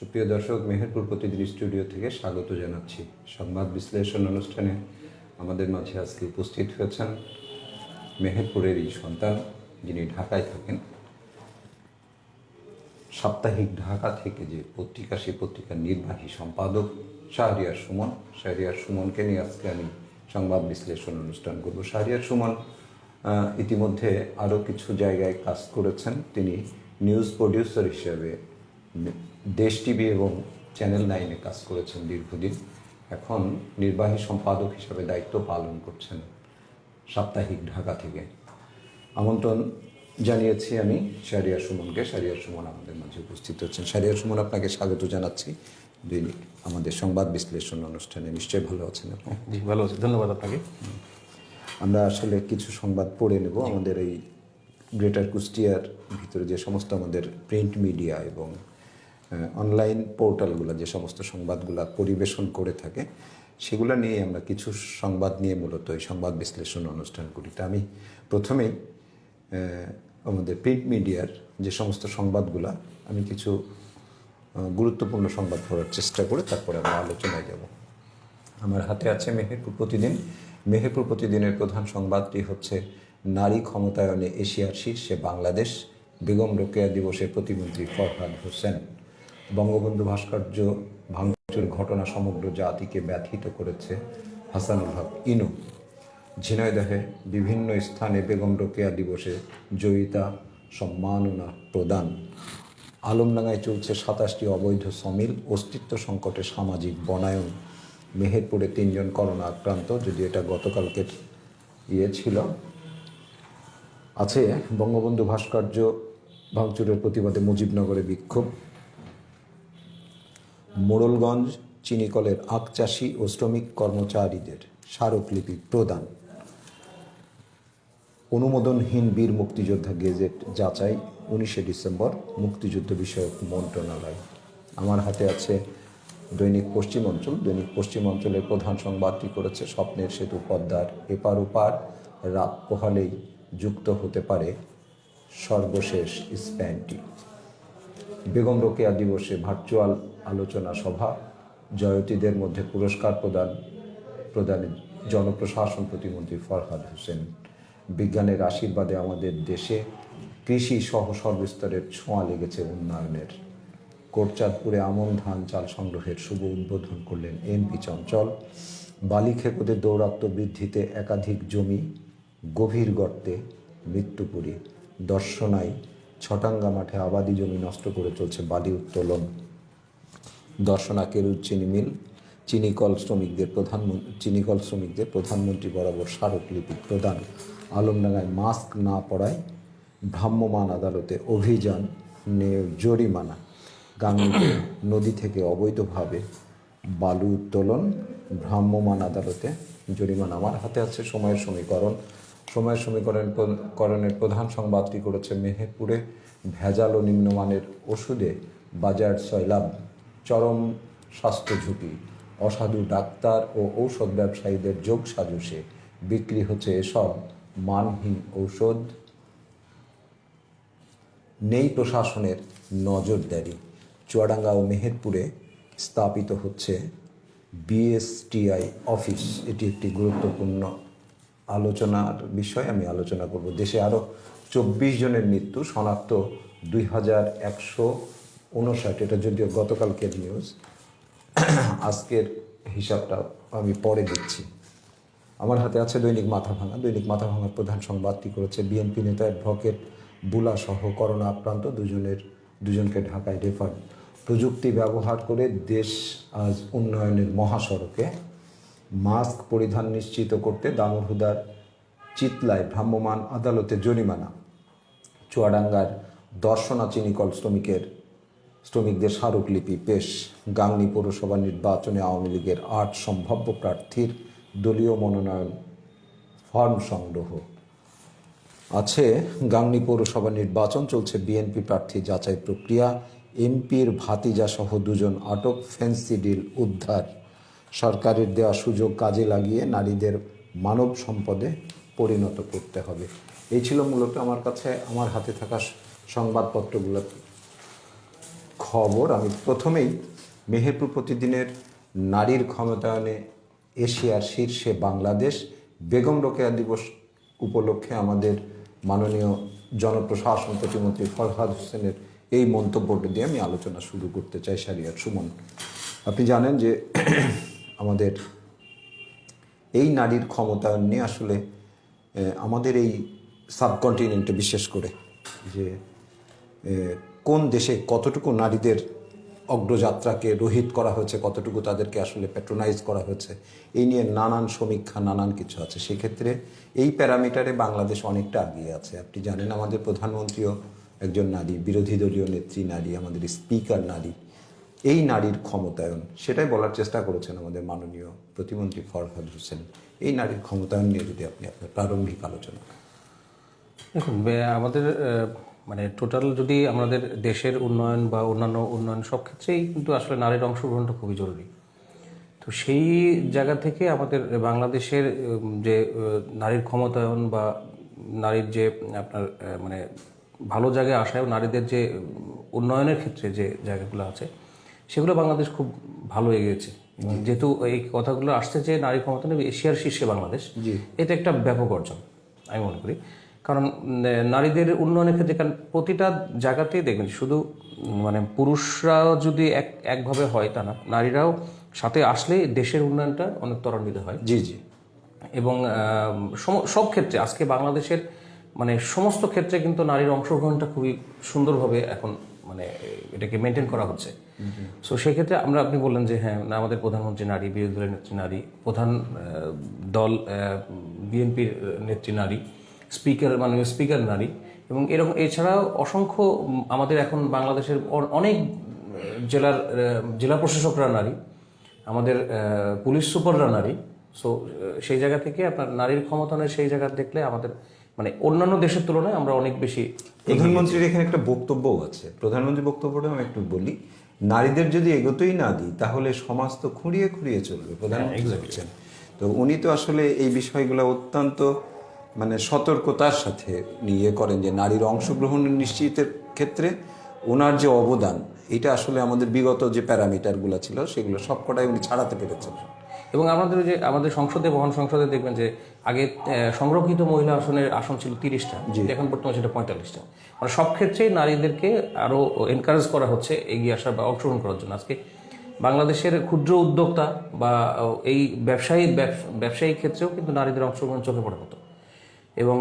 সুপ্রিয় দর্শক, মেহেরপুর প্রতিদিন স্টুডিও থেকে স্বাগত জানাচ্ছি। সংবাদ বিশ্লেষণ অনুষ্ঠানে আমাদের মাঝে আজকে উপস্থিত হয়েছেন মেহেরপুরেরই সন্তান, যিনি ঢাকায় থাকেন। সাপ্তাহিক ঢাকা থেকে যে পত্রিকা, সেই পত্রিকার নির্বাহী সম্পাদক শাহরিয়ার সুমন। শাহরিয়ার সুমনকে নিয়ে আজকে আমি সংবাদ বিশ্লেষণ অনুষ্ঠান করব। শাহরিয়ার সুমন ইতিমধ্যে আরও কিছু জায়গায় কাজ করেছেন। তিনি নিউজ প্রডিউসার হিসেবে দেশ টিভি এবং চ্যানেল 9-এ কাজ করেছেন দীর্ঘদিন। এখন নির্বাহী সম্পাদক হিসেবে দায়িত্ব পালন করছেন সাপ্তাহিক ঢাকা থেকে। আমন্ত্রণ জানিয়েছি আমি শাহরিয়ার সুমনকে। শাহরিয়ার সুমন আমাদের মাঝে উপস্থিত হচ্ছেন। শাহরিয়ার সুমন, আপনাকে স্বাগত জানাচ্ছি দৈনিক আমাদের সংবাদ বিশ্লেষণ অনুষ্ঠানে। নিশ্চয়ই ভালো আছেন আপনি? জি, ভালো আছি, ধন্যবাদ আপনাকে। আমরা আসলে কিছু সংবাদ পড়ে নেব। আমাদের এই গ্রেটার কুষ্টিয়ার ভিতরে যে সমস্ত আমাদের প্রিন্ট মিডিয়া এবং অনলাইন পোর্টালগুলো যে সমস্ত সংবাদগুলো পরিবেশন করে থাকে, সেগুলো নিয়ে আমরা কিছু সংবাদ নিয়ে মূলত এই সংবাদ বিশ্লেষণ অনুষ্ঠান করি। তা আমি প্রথমেই আমাদের প্রিন্ট মিডিয়ার যে সমস্ত সংবাদগুলো, আমি কিছু গুরুত্বপূর্ণ সংবাদ পড়ার চেষ্টা করে তারপরে আমরা আলোচনায় যাব। আমার হাতে আছে মেহেরপুর প্রতিদিন। মেহেরপুর প্রতিদিনের প্রধান সংবাদটি হচ্ছে, নারী ক্ষমতায়নে এশিয়ার শীর্ষে বাংলাদেশ, বেগম রোকেয়া দিবসে প্রতিমন্ত্রী ফরহাদ হোসেন। বঙ্গবন্ধু ভাস্কর্য ভাঙচুর ঘটনা সমগ্র জাতিকে ব্যথিত করেছে, হাসানুল হক ইনু। ঝিনাইদহে বিভিন্ন স্থানে বেগম রোকেয়া দিবসে জয়িতা সম্মাননা প্রদান। আলমডাঙ্গায় চলছে 27টি অবৈধ সমিল, অস্তিত্ব সংকটে সামাজিক বনায়ন। মেহেরপুরে 3 জন করোনা আক্রান্ত, যদি এটা গতকালকের ছিল। আছে বঙ্গবন্ধু ভাস্কর্য ভাঙচুরের প্রতিবাদে মুজিবনগরে বিক্ষোভ। মোড়লগঞ্জ চিনিকলের আখ চাষি ও শ্রমিক কর্মচারীদের স্মারকলিপি প্রদান। অনুমোদনহীন বীর মুক্তিযোদ্ধা গেজেট যাচাই 19শে ডিসেম্বর, মুক্তিযুদ্ধ বিষয়ক মন্ত্রণালয়। আমার হাতে আছে দৈনিক পশ্চিম অঞ্চল। দৈনিক পশ্চিম অঞ্চলের প্রধান সংবাদটি করেছে, স্বপ্নের সেতু পদ্মার এপার ওপার, রাত পোহালেই যুক্ত হতে পারে সর্বশেষ স্প্যানটি। বেগম রোকেয়া দিবসে ভার্চুয়াল আলোচনা সভা, জয়তীদের মধ্যে পুরস্কার প্রদানে জনপ্রশাসন প্রতিমন্ত্রী ফরহাদ হোসেন। বিজ্ঞানের আশীর্বাদে আমাদের দেশে কৃষি সহ সর্বস্তরের ছোঁয়া লেগেছে উন্নয়নের। কোটচাঁদপুরে আমন ধান চাল সংগ্রহের শুভ উদ্বোধন করলেন এমপি চঞ্চল। বালি খেকোদের দৌরাত্ম্য বৃদ্ধিতে একাধিক জমি গভীর গর্তে মৃত্যুপুরী। দর্শনায় ছটাঙ্গা মাঠে আবাদি জমি নষ্ট করে চলছে বালি উত্তোলন। দর্শনা কেরুর চিনি মিল চিনিকল শ্রমিকদের প্রধানমন্ত্রী বরাবর স্মারকলিপি প্রদান। আলমডাঙ্গায় মাস্ক না পরায় ভ্রাম্যমাণ আদালতে অভিযান, জরিমানা। গাংনীতে নদী থেকে অবৈধভাবে বালু উত্তোলন, ভ্রাম্যমাণ আদালতে জরিমানা। আমার হাতে আছে সময়ের সমীকরণ। সময়ের সমীকরণের প্রধান সংবাদটি করেছে, মেহেরপুরে ভেজাল ও নিম্নমানের ওষুধে বাজার সয়লাভ, চরম স্বাস্থ্য ঝুঁকি। অসাধু ডাক্তার ও ঔষধ ব্যবসায়ীদের যোগ সাজসে বিক্রি হচ্ছে এসব মানহীন ঔষধ। নেই প্রশাসনের নজরদারি। চুয়াডাঙ্গা ও মেহেরপুরে স্থাপিত হচ্ছে বিএসটিআই অফিস। এটি একটি গুরুত্বপূর্ণ আলোচনার বিষয়, আমি আলোচনা করব। দেশে আরও 24 জনের মৃত্যু, শনাক্ত 2159। এটা যদিও গতকালকের নিউজ, আজকের হিসাবটা আমি পরে দিচ্ছি। আমার হাতে আছে দৈনিক মাথাভাঙা। দৈনিক মাথাভাঙার প্রধান সংবাদটি করেছে, বিএনপি নেতা অ্যাডভোকেট বুলা সহ করোনা আক্রান্ত দুজনকে ঢাকায় রেফার। প্রযুক্তি ব্যবহার করে দেশ আজ উন্নয়নের মহাসড়কে। মাস্ক পরিধান নিশ্চিত করতে দামোহদার চিতলায় ভ্রাম্যমাণ আদালতে জরিমানা। চুয়াডাঙ্গার দর্শনা চিনিকল শ্রমিকদের স্মারকলিপি পেশ। গাংনী পৌরসভা নির্বাচনে আওয়ামী লীগের 8 সম্ভাব্য প্রার্থীর দলীয় মনোনয়ন ফর্ম সংগ্রহ। আছে গাংনী পৌরসভা নির্বাচন, চলছে বিএনপি প্রার্থী যাচাই প্রক্রিয়া। এমপির ভাতিজা সহ 2 জন আটক, ফেন্সি ডিল উদ্ধার। সরকারের দেওয়া সুযোগ কাজে লাগিয়ে নারীদের মানব সম্পদে পরিণত করতে হবে। এই ছিল মূলত আমার হাতে থাকা সংবাদপত্রগুলো। খবর। আমি প্রথমেই মেহেরপুর প্রতিদিনের নারীর ক্ষমতায়নে এশিয়ার শীর্ষে বাংলাদেশ, বেগম রোকেয়া দিবস উপলক্ষে আমাদের মাননীয় জনপ্রশাসন প্রতিমন্ত্রী ফরহাদ হোসেনের এই মন্তব্যটি দিয়ে আমি আলোচনা শুরু করতে চাই। শারিয়ার সুমন, আপনি জানেন যে আমাদের এই নারীর ক্ষমতায়ন নিয়ে আসলে আমাদের এই সাবকন্টিনেন্টে বিশেষ করে যে কোন দেশে কতটুকু নারীদের অগ্রযাত্রাকে রোহিত করা হয়েছে, কতটুকু তাদেরকে আসলে প্যাট্রোনাইজ করা হয়েছে, এই নিয়ে নানান সমীক্ষা, নানান কিছু আছে। সেক্ষেত্রে এই প্যারামিটারে বাংলাদেশ অনেকটা এগিয়ে আছে। আপনি জানেন আমাদের প্রধানমন্ত্রীও একজন নারী, বিরোধী দলীয় নেত্রী নারী, আমাদের স্পিকার নারী। এই নারীর ক্ষমতায়ন, সেটাই বলার চেষ্টা করেছেন আমাদের মাননীয় প্রতিমন্ত্রী ফরহাদ হোসেন। এই নারীর ক্ষমতায়ন নিয়ে যদি আপনি আপনার প্রারম্ভিক আলোচনা। দেখুন, আমাদের মানে টোটাল যদি আমাদের দেশের উন্নয়ন বা অন্যান্য উন্নয়ন সব ক্ষেত্রেই কিন্তু আসলে নারীর অংশগ্রহণটা খুবই জরুরি। তো সেই জায়গা থেকে আমাদের বাংলাদেশের যে নারীর ক্ষমতায়ন বা নারীর যে আপনার মানে ভালো জায়গায় আসায় নারীদের যে উন্নয়নের ক্ষেত্রে যে জায়গাগুলো আছে সেগুলো বাংলাদেশ খুব ভালো এগিয়েছে। এবং যেহেতু এই কথাগুলো আসছে যে নারী ক্ষমতায়ন এশিয়ার শীর্ষে বাংলাদেশ, এটা একটা ব্যাপক অর্জন আমি মনে করি। কারণ নারীদের উন্নয়নের ক্ষেত্রে, কারণ প্রতিটা জায়গাতেই দেখবেন শুধু মানে পুরুষরা যদি একভাবে হয় তা না, নারীরাও সাথে আসলে দেশের উন্নয়নটা অনেক ত্বরান্বিত হয়। জি জি। এবং সব ক্ষেত্রে আজকে বাংলাদেশের মানে সমস্ত ক্ষেত্রে কিন্তু নারীর অংশগ্রহণটা খুবই সুন্দরভাবে এখন মানে এটাকে মেনটেন করা হচ্ছে। সো সেক্ষেত্রে আপনি বললেন যে হ্যাঁ, আমাদের প্রধানমন্ত্রী নারী, বিরোধী দলের নেত্রী নারী, প্রধান দল বিএনপির নেত্রী নারী, মাননীয় স্পিকার নারী, এবং এরকম এছাড়াও অসংখ্য আমাদের এখন বাংলাদেশের অনেক জেলা প্রশাসকরা নারী, আমাদের পুলিশ সুপাররা নারী। সো সেই জায়গা থেকে আপনার নারীর ক্ষমতায়নের সেই জায়গা দেখলে আমাদের মানে অন্যান্য দেশের তুলনায় আমরা অনেক বেশি। প্রধানমন্ত্রীর এখানে একটা বক্তব্যও আছে, প্রধানমন্ত্রীর বক্তব্যটা আমি একটু বলি। নারীদের যদি এগোতেই না দিই তাহলে সমাজ তো খুঁড়িয়ে খুঁড়িয়ে চলবে, প্রধানমন্ত্রী বলছেন। তো উনি তো আসলে এই বিষয়গুলো অত্যন্ত মানে সতর্কতার সাথে নিয়ে করেন যে নারীর অংশগ্রহণ নিশ্চিতের ক্ষেত্রে ওনার যে অবদান, এটা আসলে আমাদের বিগত যে প্যারামিটারগুলো ছিল সেগুলো সবকটাই উনি ছাড়াতে পেরেছেন। এবং আমাদের সংসদে, মহান সংসদে দেখবেন যে আগে সংরক্ষিত মহিলা আসন ছিল 30টা, এখন বর্তমানে সেটা 45টা। মানে সব ক্ষেত্রেই নারীদেরকে আরও এনকারেজ করা হচ্ছে এগিয়ে আসার বা অংশগ্রহণ করার জন্য। আজকে বাংলাদেশের ক্ষুদ্র উদ্যোক্তা বা এই ব্যবসায়িক ক্ষেত্রেও কিন্তু নারীদের অংশগ্রহণ চোখে পড়ার মতো। এবং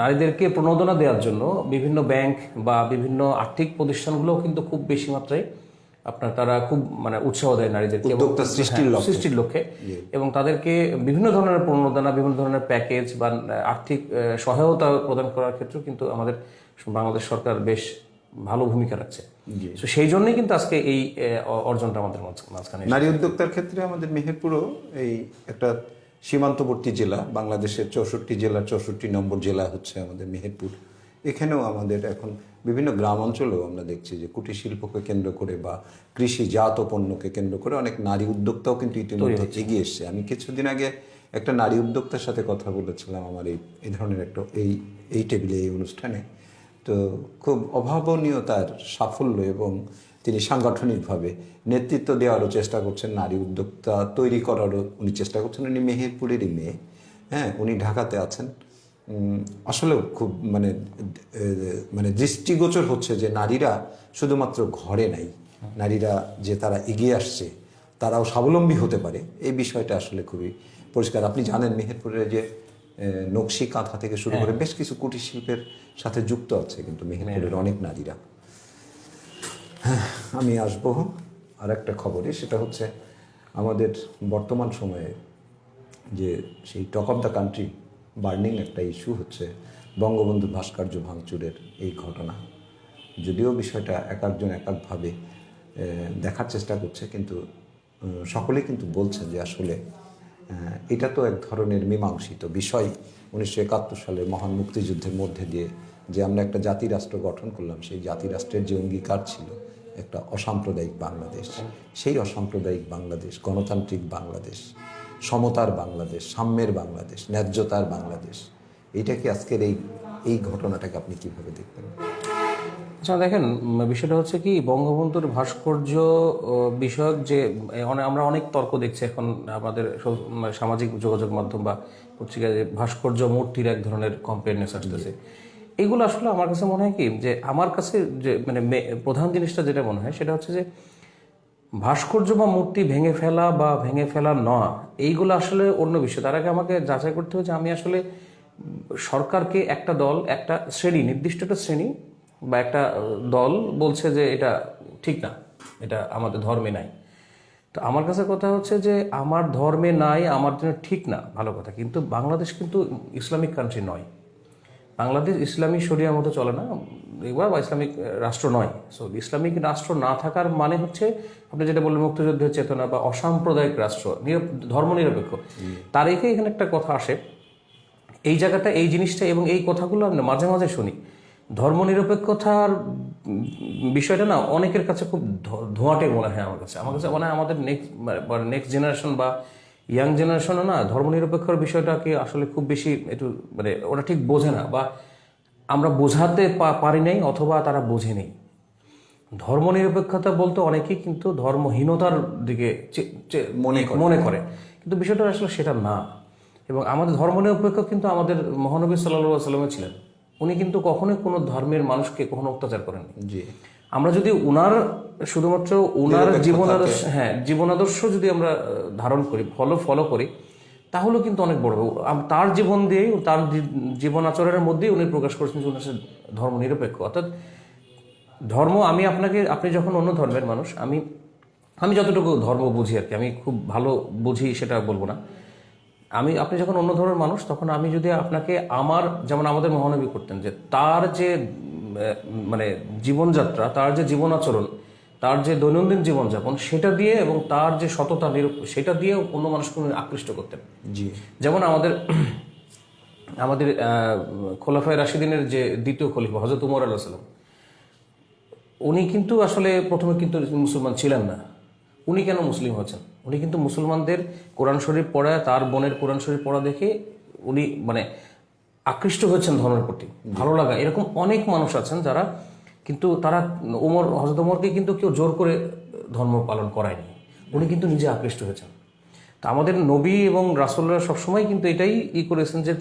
নারীদেরকে প্রণোদনা দেওয়ার জন্য বিভিন্ন ব্যাংক বা বিভিন্ন আর্থিক প্রতিষ্ঠানগুলোও কিন্তু খুব বেশি মাত্রায় তারা খুব মানে উৎসাহ দেয় নারীদেরকে সৃষ্টির লক্ষ্যে, এবং তাদেরকে বিভিন্ন ধরনের প্রণোদনা, বিভিন্ন ধরনের প্যাকেজ বা আর্থিক সহায়তা প্রদান করার ক্ষেত্রেও কিন্তু আমাদের বাংলাদেশ সরকার বেশ ভালো ভূমিকা রাখছে। তো সেই জন্যই কিন্তু আজকে এই অর্জনটা আমাদের মাঝখানে। নারী উদ্যোক্তার ক্ষেত্রে আমাদের মেহেরপুরও এই একটা সীমান্তবর্তী জেলা, বাংলাদেশের 64 জেলার 64 নম্বর জেলা হচ্ছে আমাদের মেহেরপুর। এখানেও আমাদের এখন বিভিন্ন গ্রাম অঞ্চলেও আমরা দেখছি যে কুটির শিল্পকে কেন্দ্র করে বা কৃষিজাত পণ্যকে কেন্দ্র করে অনেক নারী উদ্যোক্তাও কিন্তু ইতিমধ্যে এগিয়ে এসছে। আমি কিছুদিন আগে একটা নারী উদ্যোক্তার সাথে কথা বলেছিলাম আমার এই ধরনের একটা এই টেবিলে, এই অনুষ্ঠানে। তো খুব অভাবনীয় তার সাফল্য, এবং তিনি সাংগঠনিকভাবে নেতৃত্ব দেওয়ারও চেষ্টা করছেন, নারী উদ্যোক্তা তৈরি করারও উনি চেষ্টা করছেন। উনি মেহেরপুরেরই মেয়ে, হ্যাঁ, উনি ঢাকাতে আছেন। আসলেও খুব মানে দৃষ্টিগোচর হচ্ছে যে নারীরা শুধুমাত্র ঘরে নাই, নারীরা যে তারা এগিয়ে আসছে, তারাও স্বাবলম্বী হতে পারে, এই বিষয়টা আসলে খুবই পরিষ্কার। আপনি জানেন মেহেরপুরের যে নকশি কাঁথা থেকে শুরু করে বেশ কিছু কুটির শিল্পের সাথে যুক্ত আছে কিন্তু মেহেরপুরের অনেক নারীরা। হ্যাঁ, আমি আসবো আর একটা খবরে, সেটা হচ্ছে আমাদের বর্তমান সময়ে যে সেই talk of the country burning একটা ইস্যু হচ্ছে বঙ্গবন্ধু ভাস্কর্য ভাঙচুরের এই ঘটনা। যদিও বিষয়টা একজন একভাবে দেখার চেষ্টা করছে, কিন্তু সকলেই কিন্তু বলছেন যে আসলে এটা তো এক ধরনের মীমাংসিত বিষয়। 1971 সালের মহান মুক্তিযুদ্ধের মধ্যে দিয়ে যে আমরা একটা জাতি রাষ্ট্র গঠন করলাম, সেই জাতি রাষ্ট্রের যে অঙ্গীকার ছিল একটা অসাম্প্রদায়িক বাংলাদেশ, সেই অসাম্প্রদায়িক বাংলাদেশ, গণতান্ত্রিক বাংলাদেশ, সমতার বাংলাদেশ, সাম্যের বাংলাদেশ, ন্যায্যতার বাংলাদেশ, এইটা কি আজকের এই ঘটনাটাকে আপনি কিভাবে দেখবেন? আচ্ছা দেখেন, বিষয়টা হচ্ছে কি, বঙ্গবন্ধুর ভাস্কর্য বিষয়ক যে আমরা অনেক তর্ক দেখছি এখন আমাদের সামাজিক যোগাযোগ মাধ্যম বা পত্রিকায়, যে ভাস্কর্য মূর্তির এক ধরনের কমপ্লেনেন্স আসতেছে। এগুলো আসলে আমার কাছে মনে হয় কি, যে আমার কাছে যে মানে প্রধান জিনিসটা যেটা মনে হয় সেটা হচ্ছে যে ভাস্কর্য বা মূর্তি ভেঙে ফেলা বা ভেঙে ফেলা নয়, এইগুলো আসলে অন্য বিষয়। তার আগে আমাকে যাচাই করতে হবে যে আমি আসলে সরকারকে একটা দল, একটা শ্রেণী, নির্দিষ্ট একটা শ্রেণী বা একটা দল বলছে যে এটা ঠিক না, এটা আমাদের ধর্মে নাই। তো আমার কাছে কথা হচ্ছে যে আমার ধর্মে নাই, আমার জন্য ঠিক না, ভালো কথা, কিন্তু বাংলাদেশ কিন্তু ইসলামিক কান্ট্রি নয়। বাংলাদেশ ইসলামী শরিয়ার মতো চলে না, এবার বা ইসলামিক রাষ্ট্র নয়। সো ইসলামিক রাষ্ট্র না থাকার মানে হচ্ছে আপনি যেটা বললেন মুক্তিযুদ্ধের চেতনা বা অসাম্প্রদায়িক রাষ্ট্র, ধর্মনিরপেক্ষ। তার এখানে একটা কথা আসে, এই জায়গাটা, এই জিনিসটা এবং এই কথাগুলো আমরা মাঝে মাঝে শুনি। ধর্মনিরপেক্ষতার বিষয়টা না অনেকের কাছে খুব ধোঁয়াটে মনে হয়। আমার কাছে মনে হয় আমাদের নেক্সট জেনারেশন বা ইয়াং জেনারেশনও না ধর্মনিরপেক্ষর বিষয়টাকে আসলে খুব বেশি একটু মানে ওরা ঠিক বোঝে না, বা আমরা বোঝাতে পারি নাই অথবা তারা বোঝে নেই। ধর্মনিরপেক্ষতা বলতে অনেকেই কিন্তু ধর্মহীনতার দিকে মনে করে, কিন্তু বিষয়টা আসলে সেটা না। এবং আমাদের ধর্মনিরপেক্ষ কিন্তু আমাদের মহানবী সাল্লাল্লাহু আলাইহি ওয়াসাল্লাম ছিলেন। উনি কিন্তু কখনোই কোনো ধর্মের মানুষকে কখনো অত্যাচার করেননি। জি, আমরা যদি শুধুমাত্র উনার জীবনাদর্শ যদি আমরা ধারণ করি, ফলো করি, তাহলে কিন্তু অনেক বড়। তার জীবন দিয়েই, তার জীবন আচরণের মধ্যেই উনি প্রকাশ করেছেন যে উনি ধর্ম নিরপেক্ষ। অর্থাৎ আপনি যখন অন্য ধর্মের মানুষ, আমি যতটুকু ধর্ম বুঝি আর কি, আমি খুব ভালো বুঝি সেটা বলবো না, আপনি যখন অন্য ধর্মের মানুষ, তখন আমি যদি আপনাকে যেমন আমাদের মহানবী করতেন, যে তার যে মানে জীবনযাত্রা, তার যে জীবন আচরণ, তার যে দৈনন্দিন জীবনযাপন, সেটা দিয়ে এবং তার যে সততা, সেটা দিয়ে অন্য মানুষকে আকৃষ্ট করতেন। জি, যেমন আমাদের খোলাফায়ে রাশিদিনের যে দ্বিতীয় খলিফা হযরত ওমর আলাইহিস সালাম, উনি কিন্তু আসলে প্রথমে কিন্তু মুসলমান ছিলেন না। উনি কেন মুসলিম হয়েছেন? উনি কিন্তু মুসলমানদের কোরআন শরীফ পড়া, তার বোনের কোরআন শরীফ পড়া দেখে উনি মানে আকৃষ্ট হয়েছেন ধর্মের প্রতি, ভালো লাগা। এরকম অনেক মানুষ আছেন যারা কিন্তু তারা হযরত ওমরকে কিন্তু কেউ জোর করে ধর্ম পালন করায়নি, উনি কিন্তু নিজে আকৃষ্ট হয়েছেন। তা আমাদের নবী এবং রাসূলরা সবসময় কিন্তু এটাই করেছেন যে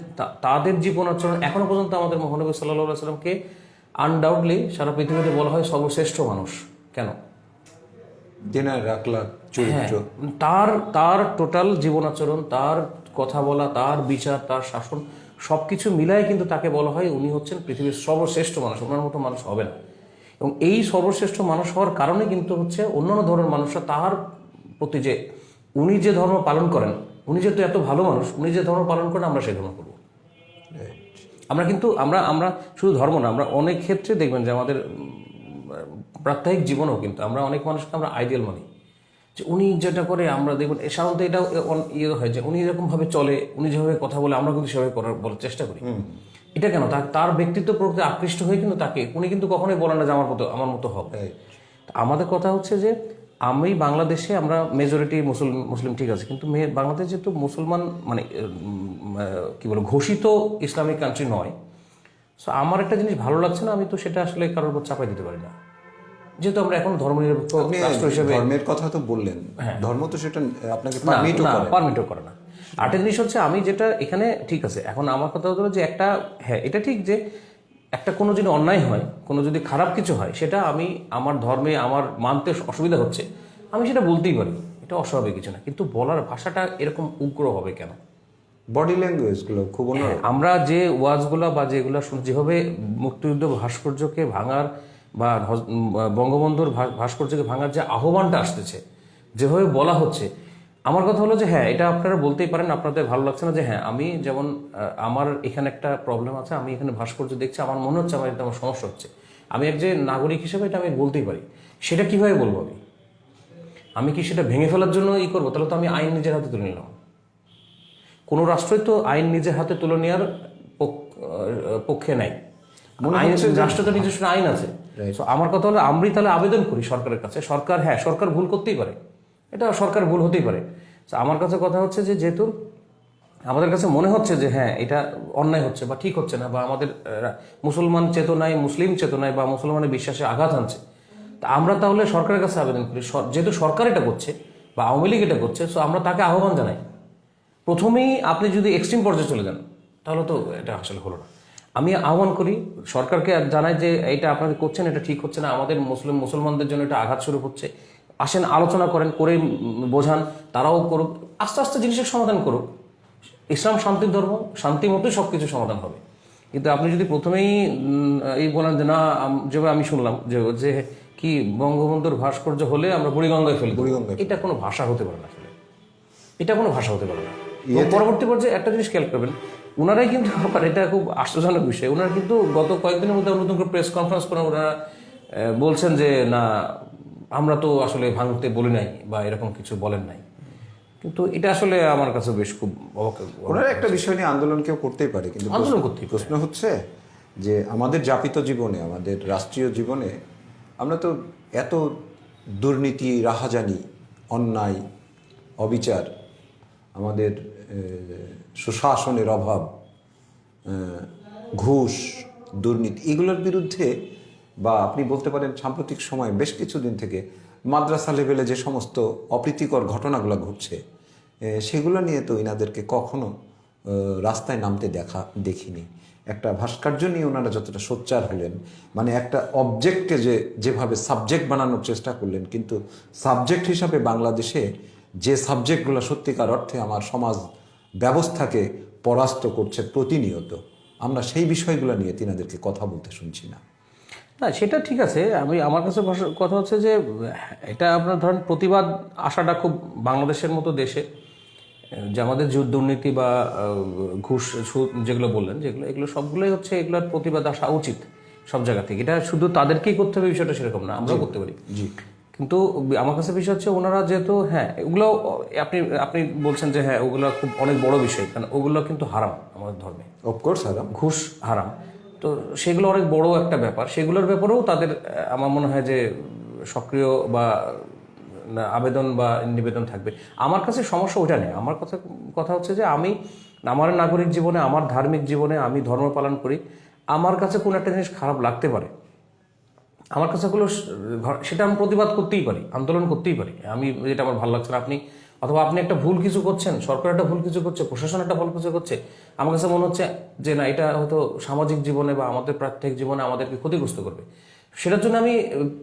তাদের জীবন আচরণ এখনো পর্যন্ত আমাদের মহানবী সাল্লাল্লাহু আলাইহি সাল্লামকে আনডাউটলি সারা পৃথিবীতে বলা হয় সর্বশ্রেষ্ঠ মানুষ। কেন? দিনের আখলাক, চরিত্র, তার টোটাল জীবন আচরণ, তার কথা বলা, তার বিচার, তার শাসন, সবকিছু মিলায় কিন্তু তাকে বলা হয় উনি হচ্ছেন পৃথিবীর সর্বশ্রেষ্ঠ মানুষ, ওনার মতো মানুষ হবে না। এবং এই সর্বশ্রেষ্ঠ মানুষ হওয়ার কারণে কিন্তু হচ্ছে অন্যান্য ধর্মের মানুষরা তাহার প্রতি যে উনি যে ধর্ম পালন করেন, উনি যেহেতু এত ভালো মানুষ, উনি যে ধর্ম পালন করেন আমরা সেই ধর্ম করবো। আমরা কিন্তু আমরা শুধু ধর্ম না, আমরা অনেক ক্ষেত্রে দেখবেন যে আমাদের প্রাত্যহিক জীবনেও কিন্তু আমরা অনেক মানুষকে আমরা আইডিয়াল মানি, যে উনি যেটা করে আমরা দেখবেন সাধারণত এটাও হয় যে উনি এরকমভাবে চলে, উনি যেভাবে কথা বলে আমরা কিন্তু সেভাবে বলার চেষ্টা করি। এটা কেন? তার ব্যক্তিত্ব প্রতি আকৃষ্ট হয়ে কিন্তু উনি কিন্তু কখনোই বলেন না যে আমার মতো হবে। আমাদের কথা হচ্ছে যে আমি বাংলাদেশে আমরা মেজরিটি মুসলিম ঠিক আছে, কিন্তু বাংলাদেশ যেহেতু মুসলমান মানে কি বলবো ঘোষিত ইসলামিক কান্ট্রি নয়, সো আমার একটা জিনিস ভালো লাগছে না, আমি তো সেটা আসলে কারোর উপর চাপাই দিতে পারি না, যেহেতু আমরা এখন ধর্মনিরপেক্ষ রাষ্ট্র হিসেবে। ধর্মের কথা তো বললেন, ধর্ম তো সেটা আপনাকে পারমিটও করে না। আরেকটা জিনিস হচ্ছে আমি যেটা এখানে ঠিক আছে, এখন আমার কথা হলো যে এটা ঠিক যে একটা কোনো যদি অন্যায় হয়, কোনো যদি খারাপ কিছু হয়, সেটা আমি আমার ধর্মে আমার মানতে অসুবিধা হচ্ছে, আমি সেটা বলতেই পারি, এটা অস্বাভাবিক কিছু না। কিন্তু বলার ভাষাটা এরকম উগ্র হবে কেন? বডি ল্যাঙ্গুয়েজগুলো খুব আমরা যে ওয়াজগুলো বা যেগুলো যেভাবে মুক্তিযুদ্ধ ভাস্কর্যকে ভাঙার বা বঙ্গবন্ধুর ভাস্কর্যকে ভাঙার যে আহ্বানটা আসতেছে, যেভাবে বলা হচ্ছে, আমার কথা হলো যে এটা আপনারা বলতেই পারেন আপনাদের ভালো লাগছে না, যে আমি যেমন আমার এখানে একটা প্রবলেম আছে, আমি এখানে ভাস্কর্য দেখছি, আমার মনে হচ্ছে আমার সমস্যা হচ্ছে, আমি একজন নাগরিক হিসেবে এটা আমি বলতেই পারি। সেটা কিভাবে বলবো? আমি কি সেটা ভেঙে ফেলার জন্য করবো? তাহলে তো আমি আইন নিজের হাতে তুলে নিলাম। কোনো রাষ্ট্রই তো আইন নিজের হাতে তুলে নেওয়ার পক্ষে নাই। রাষ্ট্র তো নিজস্ব আইন আছে। আমার কথা হলো আমি তাহলে আবেদন করি সরকারের কাছে, সরকার ভুল করতেই পারে, এটা সরকার ভুল হতেই পারে। আমার কাছে কথা হচ্ছে যে যেহেতু আমাদের কাছে মনে হচ্ছে যে হ্যাঁ এটা অন্যায় হচ্ছে বা ঠিক হচ্ছে না, বা আমাদের মুসলমান চেতনায়, মুসলিম চেতনায় বা মুসলমানের বিশ্বাসে আঘাত আনছে, তা আমরা তাহলে সরকারের কাছে আবেদন করি, যেহেতু সরকার এটা করছে বা আওয়ামী লীগ এটা করছে, সো আমরা তাকে আহ্বান জানাই। প্রথমেই আপনি যদি এক্সট্রিম পর্যায়ে চলে যান তাহলে তো এটা আসলে হলো না। আমি আহ্বান করি সরকারকে, জানাই যে এইটা আপনারা করছেন, এটা ঠিক হচ্ছে না, আমাদের মুসলমানদের জন্য এটা আঘাত স্বরূপ হচ্ছে, আসেন আলোচনা করেন, করে বোঝান, তারাও করুক, আস্তে আস্তে জিনিসের সমাধান করুক। ইসলাম শান্তির ধর্ম, শান্তি মতোই সব কিছু সমাধান হবে। কিন্তু আপনি যদি প্রথমেই এই বলেন যে না, যেভাবে আমি শুনলাম যে কি বঙ্গবন্ধুর ভাস্কর্য হলে আমরা বুড়িগঙ্গায় ফেলি, এটা কোনো ভাষা হতে পারে না আসলে, এটা কোনো ভাষা হতে পারে না। পরবর্তী পর্যায়ে একটা জিনিস খেয়াল করবেন, ওনারাই কিন্তু আবার, এটা খুব আশ্চর্যজনক বিষয়, ওনারা কিন্তু গত কয়েকদিনের মধ্যে নতুন করে প্রেস কনফারেন্স করে ওনারা বলছেন যে না, আমরা তো আসলে ভাঙতে বলি নাই বা এরকম কিছু বলেন নাই। কিন্তু এটা আসলে আমার কাছে বেশ খুব ওনারা একটা বিষয় নিয়ে আন্দোলন কেউ করতেই পারে, কিন্তু আন্দোলন করতেই প্রশ্ন হচ্ছে যে আমাদের যাপিত জীবনে, আমাদের রাষ্ট্রীয় জীবনে আমরা তো এত দুর্নীতি, রাহাজানি, অন্যায়, অবিচার, আমাদের সুশাসনের অভাব, ঘুষ, দুর্নীতি, এগুলোর বিরুদ্ধে, বা আপনি বলতে পারেন সাম্প্রতিক সময় বেশ কিছুদিন থেকে মাদ্রাসা লেভেলে যে সমস্ত অপ্রীতিকর ঘটনাগুলো ঘটছে, সেগুলো নিয়ে তো এনাদেরকে কখনো রাস্তায় নামতে দেখিনি। একটা ভাস্কর্য নিয়ে ওনারা যতটা সোচ্চার হলেন, মানে একটা অবজেক্টকে যেভাবে সাবজেক্ট বানানোর চেষ্টা করলেন, কিন্তু সাবজেক্ট হিসাবে বাংলাদেশে যে সাবজেক্টগুলো সত্যিকার অর্থে আমার সমাজ ব্যবস্থাকে পরাস্ত করছে প্রতিনিয়ত, আমরা সেই বিষয়গুলো নিয়ে তিনাদেরকে কথা বলতে শুনছি না। না, সেটা ঠিক আছে। আমার কাছে কথা হচ্ছে যে এটা আপনার ধরেন প্রতিবাদ আসাটা খুব, বাংলাদেশের মতো দেশে যে আমাদের যে দুর্নীতি বা ঘুষ সুদ যেগুলো বললেন, এগুলো সবগুলোই হচ্ছে, এগুলোর প্রতিবাদ আসা উচিত সব জায়গা থেকে। এটা শুধু তাদেরকেই করতে হবে বিষয়টা সেরকম না, আমরাও করতে পারি। কিন্তু আমার কাছে বিষয় হচ্ছে ওনারা যেহেতু, হ্যাঁ ওগুলো আপনি বলছেন যে হ্যাঁ ওগুলো খুব অনেক বড় বিষয়, কারণ ওগুলো কিন্তু হারাম আমাদের ধর্মে, অফকোর্স হারাম, ঘুষ হারাম। তো সেগুলো অনেক বড় একটা ব্যাপার, সেগুলোর ব্যাপারেও তাদের আমার মনে হয় যে সক্রিয় বা আবেদন বা নিবেদন থাকবে। আমার কাছে সমস্যা ওইটা নেই। আমার কথা হচ্ছে যে আমি আমার নাগরিক জীবনে, আমার ধার্মিক জীবনে আমি ধর্ম পালন করি, আমার কাছে কোনো একটা জিনিস খারাপ লাগতে পারে, আমার কাছে সেটা আমি প্রতিবাদ করতেই পারি, আন্দোলন করতেই পারি। আমি যেটা আমার ভালো লাগছে না, অথবা আপনি একটা ভুল কিছু করছেন, সরকার একটা ভুল কিছু করছে, প্রশাসন একটা ভুল কিছু করছে, আমার কাছে মনে হচ্ছে যে না, এটা হয়তো সামাজিক জীবনে বা আমাদের প্রাত্যহিক জীবনে আমাদেরকে ক্ষতিগ্রস্ত করবে, সেটার জন্য আমি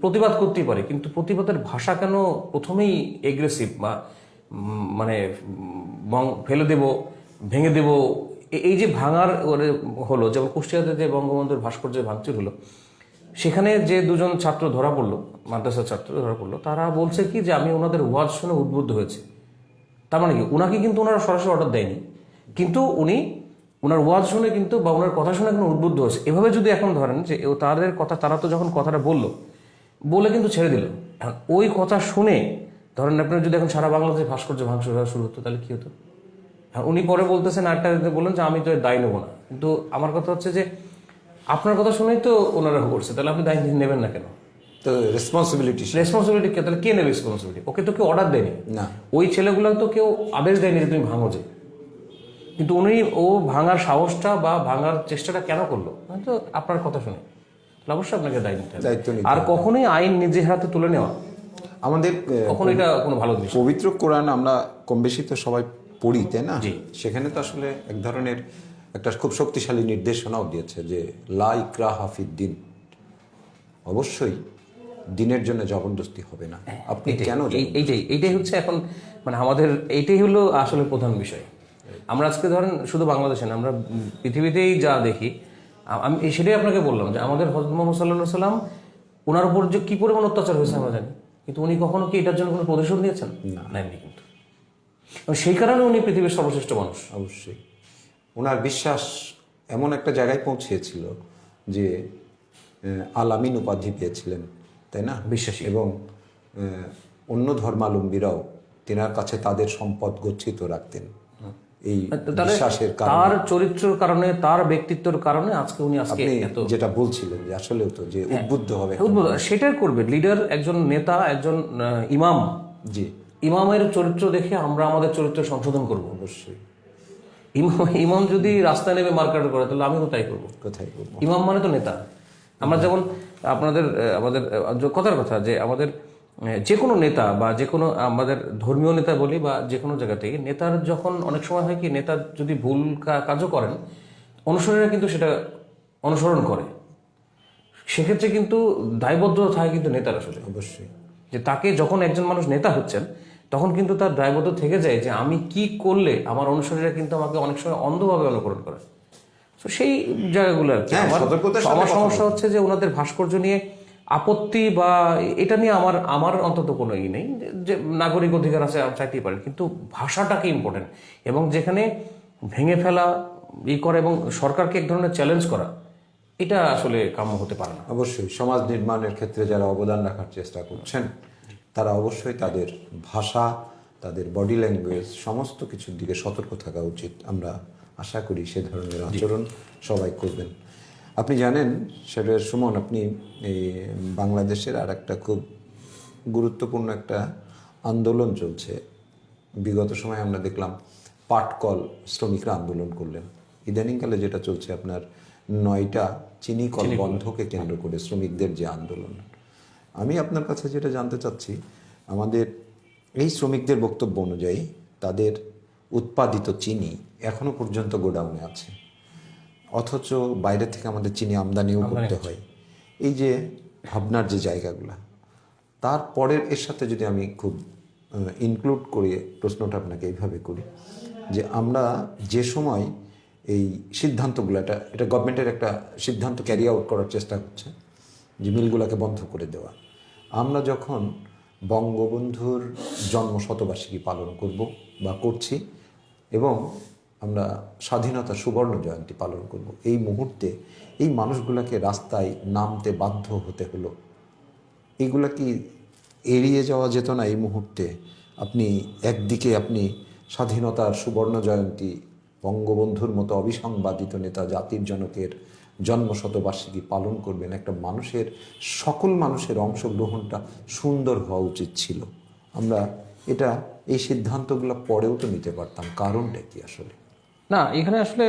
প্রতিবাদ করতেই পারি। কিন্তু প্রতিবাদের ভাষা কেন প্রথমেই এগ্রেসিভ বা মানে ফেলে দেব, ভেঙে দেব, এই যে ভাঙার হলো, যেমন কুষ্টিয়াতে যে বঙ্গবন্ধুর ভাস্কর্য ভাঙচুর হলো, সেখানে যে দুজন ছাত্র ধরা পড়লো, মাদ্রাসার ছাত্র ধরা পড়লো, তারা বলছে কি যে আমি ওনাদের ওয়াজ শুনে উদ্বুদ্ধ হয়েছে। তার মানে কি, ওনাকে কিন্তু ওনারা সরাসরি অর্ডার দেয়নি, কিন্তু উনি ওনার ওয়াজ শুনে কিন্তু, বা ওনার কথা শুনে কিন্তু উদ্বুদ্ধ হয়েছে। এভাবে যদি এখন ধরেন যে তাদের কথা, তারা তো যখন কথাটা বলে কিন্তু ছেড়ে দিল, এখন ওই কথা শুনে ধরেন আপনার যদি এখন সারা বাংলাদেশে ভাস্কর্য ভাঙচুর শুরু হতো, তাহলে কি হতো? উনি পরে বলতেছেন, একটা বললেন যে আমি তো দায় নেবো না। কিন্তু আমার কথা হচ্ছে যে আপনার কথা শুনেই তো ওনারা করছে, তাহলে আপনি দায় নেবেন না কেন? তো রেসপন্সিবিলিটি কে, তাহলে কে নেবে রেসপন্সিবিলিটি? ওকে তো কেউ অর্ডার দেয়নি না, ওই ছেলেগুলো তো কেউ আদেশ দেয়নি যে তুমি ভাঙো যে, কিন্তু ও ভাঙার সাহসটা বা ভাঙার চেষ্টাটা কেন করলো? তো আপনার কথা শুনে অবশ্যই আপনাকে দায়িত্ব নিতে, আর কখনোই আইন নিজে হাতে তুলে নেওয়া আমাদের কখনো এটা কোনো ভালো জিনিস। পবিত্র কোরআন আমরা কম বেশি তো সবাই পড়ি, তাই না? সেখানে তো আসলে এক ধরনের একটা খুব শক্তিশালী নির্দেশনাও দিয়েছে যে লা ইকরাহা ফিদ্দিন, অবশ্যই দিনের জন্য জবরদস্তি হবে না। আপনি কেন? এইটাই হচ্ছে এখন মানে আমাদের এইটাই হলো আসলে প্রধান বিষয়। আমরা আজকে ধরেন শুধু বাংলাদেশে না, আমরা পৃথিবীতেই যা দেখি, আমি সেটাই আপনাকে বললাম যে আমাদের হযরত মুহাম্মদ সাল্লাল্লাহু আলাইহি সাল্লাম, ওনার উপর যে কি পরিমাণ অত্যাচার হয়েছে আমরা জানি, কিন্তু উনি কখনো কি এটার জন্য কোনো প্রতিশোধ নিয়েছেন? নেননি। কিন্তু সেই কারণে উনি পৃথিবীর সর্বশ্রেষ্ঠ মানুষ। অবশ্যই ওনার বিশ্বাস এমন একটা জায়গায় পৌঁছেছিল যে আল-আমিন উপাধি পেয়েছিলেন, তাই না? বিশ্বাসী। এবং অন্য ধর্মাবলম্বীরাও তেনার কাছে তাদের সম্পদ গচ্ছিত রাখতেন এই বিশ্বাসের কারণে, তার চরিত্রের কারণে, তার ব্যক্তিত্বের কারণে আজকে উনি যেটা বলছিলেন যে আসলে তো যে উদ্বুদ্ধ হবে, সেটাই করবে লিডার, একজন নেতা, একজন ইমাম। জি, ইমামের চরিত্র দেখে আমরা আমাদের চরিত্র সংশোধন করব। অবশ্যই। ইমাম যদি রাস্তায় নেমে মার্কেট করে তাহলে আমিও তাই করবো। কোথায় করবো? ইমাম মানে তো নেতা। আমরা যেমন আপনাদের আমাদের কথার কথা যে আমাদের যে কোনো নেতা বা যে কোনো আমাদের ধর্মীয় নেতা বলি বা যে কোনো জায়গা থেকে নেতার যখন অনেক সময় হয় কি, নেতা যদি ভুল কাজও করেন অনুসারীরা কিন্তু সেটা অনুসরণ করে, সেক্ষেত্রে কিন্তু দায়বদ্ধতা থাকে কিন্তু নেতার আসলে, অবশ্যই। যে তাকে যখন একজন মানুষ নেতা হচ্ছেন তখন কিন্তু তার দায়বদ্ধ থেকে যায় যে আমি কি করলে আমার অনুসারীরা কিন্তু আমাকে অনেক সময় অন্ধভাবে অনুকরণ করে। তো সেই জায়গাগুলো আর কি। হ্যাঁ, সতর্কতার সাথে আমার কথা সমস্যা হচ্ছে যে ওনাদের ভাস্কর্য নিয়ে আপত্তি বা এটা নিয়ে আমার অন্তত কোনো ই নেই, যে নাগরিক অধিকার আছে চাইতেই পারেন, কিন্তু ভাষাটাকে ইম্পর্টেন্ট, এবং যেখানে ভেঙে ফেলা করা এবং সরকারকে এক ধরনের চ্যালেঞ্জ করা, এটা আসলে কাম্য হতে পারে না। অবশ্যই সমাজ নির্মাণের ক্ষেত্রে যারা অবদান রাখার চেষ্টা করছেন তারা অবশ্যই তাদের ভাষা, তাদের বডি ল্যাঙ্গুয়েজ সমস্ত কিছুর দিকে সতর্ক থাকা উচিত। আমরা আশা করি সে ধরনের আচরণ সবাই করবেন। আপনি জানেন সেটার সুমন, আপনি এই বাংলাদেশের আর একটা খুব গুরুত্বপূর্ণ একটা আন্দোলন চলছে। বিগত সময়ে আমরা দেখলাম পাটকল শ্রমিকরা আন্দোলন করলেন। ইদানিংকালে যেটা চলছে আপনার 9টা চিনি কল বন্ধকে কেন্দ্র করে শ্রমিকদের যে আন্দোলন, আমি আপনার কাছে যেটা জানতে চাচ্ছি, আমাদের এই শ্রমিকদের বক্তব্য অনুযায়ী তাদের উৎপাদিত চিনি এখনো পর্যন্ত গোডাউনে আছে, অথচ বাইরে থেকে আমাদের চিনি আমদানিও করতে হয়। এই যে ভাবনার যে জায়গাগুলা, তারপরের এর সাথে যদি আমি খুব ইনক্লুড করে প্রশ্নটা আপনাকে এইভাবে করি যে আমরা যে সময় এই সিদ্ধান্তগুলো, এটা গভর্নমেন্টের একটা সিদ্ধান্ত ক্যারি আউট করার চেষ্টা করছে যে মিলগুলোকে বন্ধ করে দেওয়া, আমরা যখন বঙ্গবন্ধুর জন্ম শতবার্ষিকী পালন করব বা করছি এবং আমরা স্বাধীনতা সুবর্ণ জয়ন্তী পালন করব, এই মুহূর্তে এই মানুষগুলোকে রাস্তায় নামতে বাধ্য হতে হলো, এগুলা কি এড়িয়ে যাওয়া যেত না? এই মুহূর্তে আপনি একদিকে আপনি স্বাধীনতার সুবর্ণ জয়ন্তী, বঙ্গবন্ধুর মতো অবিসংবাদিত নেতা, জাতির জনকের জন্ম শতবার্ষিকী পালন করবেন, একটা মানুষের সকল মানুষের অংশগ্রহণটা সুন্দর হওয়া উচিত ছিল। আমরা এই সিদ্ধান্তগুলো পরেও তো নিতে পারতাম, কারণটা কি আসলে? না, এখানে আসলে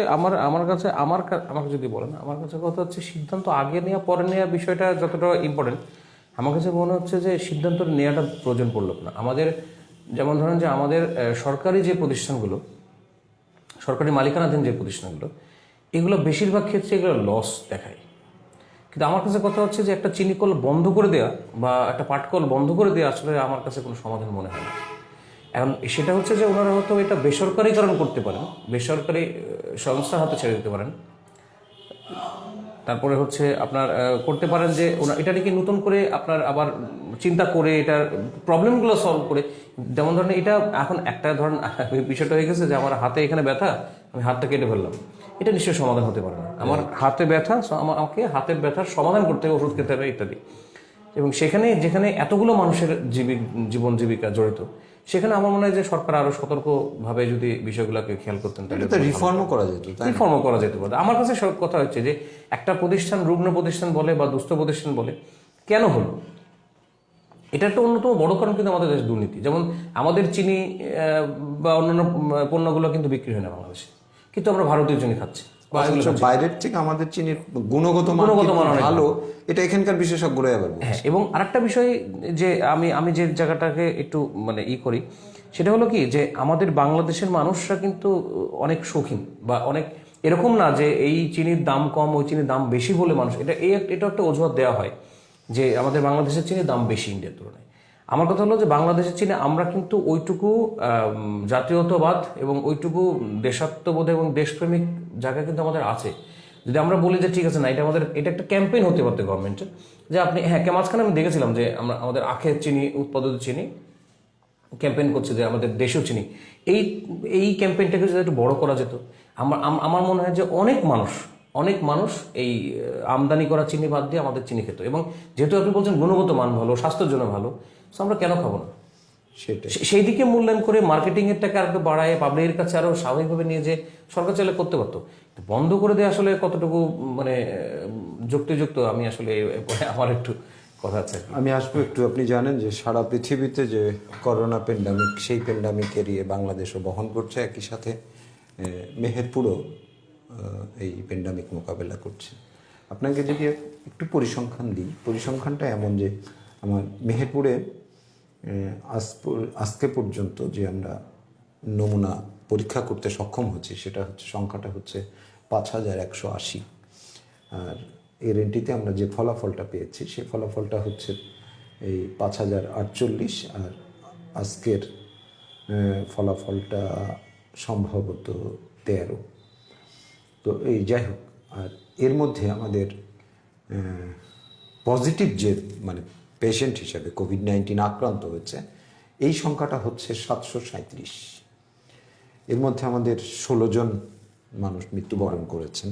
আমাকে যদি বলেন, আমার কাছে কথা হচ্ছে সিদ্ধান্ত আগে নেওয়া পরে নেওয়া বিষয়টা যতটা ইম্পর্টেন্ট, আমার কাছে মনে হচ্ছে যে সিদ্ধান্ত নেওয়াটা প্রয়োজন পড়ল না আমাদের। যেমন ধরেন যে আমাদের সরকারি যে প্রতিষ্ঠানগুলো, সরকারি মালিকানাধীন যে প্রতিষ্ঠানগুলো, এগুলো বেশিরভাগ ক্ষেত্রে এগুলো লস দেখায়। কিন্তু আমার কাছে কথা হচ্ছে যে একটা চিনি কল বন্ধ করে দেওয়া বা একটা পাটকল বন্ধ করে দেওয়া আসলে আমার কাছে কোনো সমাধান মনে হয় না। এখন সেটা হচ্ছে যে ওনারা হয়তো এটা বেসরকারিকরণ করতে পারেন, বেসরকারি সংস্থার হাতে ছেড়ে দিতে পারেন। তারপরে হচ্ছে আপনার করতে পারেন যে এটা নাকি নতুন করে আপনার আবার চিন্তা করে এটার প্রবলেমগুলো সলভ করে, যেমন ধরেন এটা এখন একটা ধরেন বিষয়টা হয়ে গেছে যে আমার হাতে এখানে ব্যথা, আমি হাতটা কেটে ফেললাম, এটা নিশ্চয়ই সমাধান হতে পারে না। আমার হাতে ব্যথা, আমাকে হাতের ব্যথার সমাধান করতে হবে, ওষুধ খেতে হবে ইত্যাদি। এবং যেখানে এতগুলো মানুষের জীবন জীবিকা জড়িত, সেখানে আমার মনে হয় যে সরকার আরো সতর্কভাবে যদি বিষয়গুলোকে খেয়াল করতেন তাহলে রিফর্মও করা যেত, রিফর্মও করা যেতে পারে। আমার কাছে সব কথা হচ্ছে যে একটা প্রতিষ্ঠান রুগ্ন প্রতিষ্ঠান বলে বা দুস্থ প্রতিষ্ঠান বলে কেন হলো, এটা একটা অন্যতম বড় কারণ কিন্তু আমাদের দেশে দুর্নীতি। যেমন আমাদের চিনি বা অন্যান্য পণ্যগুলো কিন্তু বিক্রি হয় না বাংলাদেশে, কিন্তু আমরা ভারতীয় চিনি খাচ্ছি। বাইরের থেকে আমাদের চিনির গুণগত মান ভালো, এটা এখানকার বিশেষজ্ঞরাই আবার বলছে। হ্যাঁ, এবং আরেকটা বিষয় যে আমি যে জায়গাটাকে একটু মানে করি, সেটা হলো কি যে আমাদের বাংলাদেশের মানুষরা কিন্তু অনেক শৌখিন বা অনেক এরকম না যে এই চিনির দাম কম ওই চিনির দাম বেশি বলে মানুষ এটা একটা অজুহাত দেওয়া হয় যে আমাদের বাংলাদেশের চিনির দাম বেশি ইন্ডিয়ার তুলনায়। আমার কথা হলো যে বাংলাদেশের চিনি আমরা কিন্তু ওইটুকু জাতীয়তাবাদ এবং ওইটুকু দেশাত্মবোধ এবং দেশপ্রেমিক জায়গা কিন্তু আমাদের আছে। যদি আমরা বলি যে ঠিক আছে না, এটা একটা ক্যাম্পেইন হতে পারতো গভর্নমেন্টের, যে আপনি মাঝখানে আমি দেখেছিলাম যে আমাদের আখের চিনি, উৎপাদিত চিনি ক্যাম্পেইন করছে যে আমাদের দেশীয় চিনি, এই ক্যাম্পেইনটাকে যদি একটু বড় করা যেত, আমার মনে হয় যে অনেক মানুষ এই আমদানি করা চিনি বাদ দিয়ে আমাদের চিনি খেত। এবং যেহেতু আপনি বলছেন গুণগত মান ভালো, স্বাস্থ্যের জন্য ভালো, তো আমরা কেন খাবো না? সেই দিকে মূল্যায়ন করে মার্কেটিং এর টাকা আরেকটু বাড়ায় পাবলিকের কাছে আরো স্বাভাবিকভাবে নিয়ে যে সরকার চাইলে করতে পারতো। বন্ধ করে দিয়ে আসলে কতটুকু মানে যুক্তিযুক্ত, আমি আসলে আমার একটু কথা আছে। আমি আসবো একটু। আপনি জানেন যে সারা পৃথিবীতে যে করোনা প্যান্ডামিক, সেই প্যান্ডামিক এড়িয়ে বাংলাদেশও বহন করছে একই সাথে মেহেরপুরও এই প্যান্ডামিক মোকাবেলা করছে। আপনাকে যদি একটু পরিসংখ্যান দিই, পরিসংখ্যানটা এমন যে আমার মেহেরপুরে আজকে পর্যন্ত যে আমরা নমুনা পরীক্ষা করতে সক্ষম হচ্ছি সেটা হচ্ছে সংখ্যাটা হচ্ছে 5180। আর এর এনটিতে আমরা যে ফলাফলটা পেয়েছি সেই ফলাফলটা হচ্ছে এই 5048, আর আজকের ফলাফলটা সম্ভবত 13। তো এই যাই হোক, আর এর মধ্যে আমাদের পজিটিভ যে মানে পেশেন্ট হিসাবে কোভিড-19 আক্রান্ত হয়েছে এই সংখ্যাটা হচ্ছে 737। এর মধ্যে আমাদের 16 জন মানুষ মৃত্যুবরণ করেছেন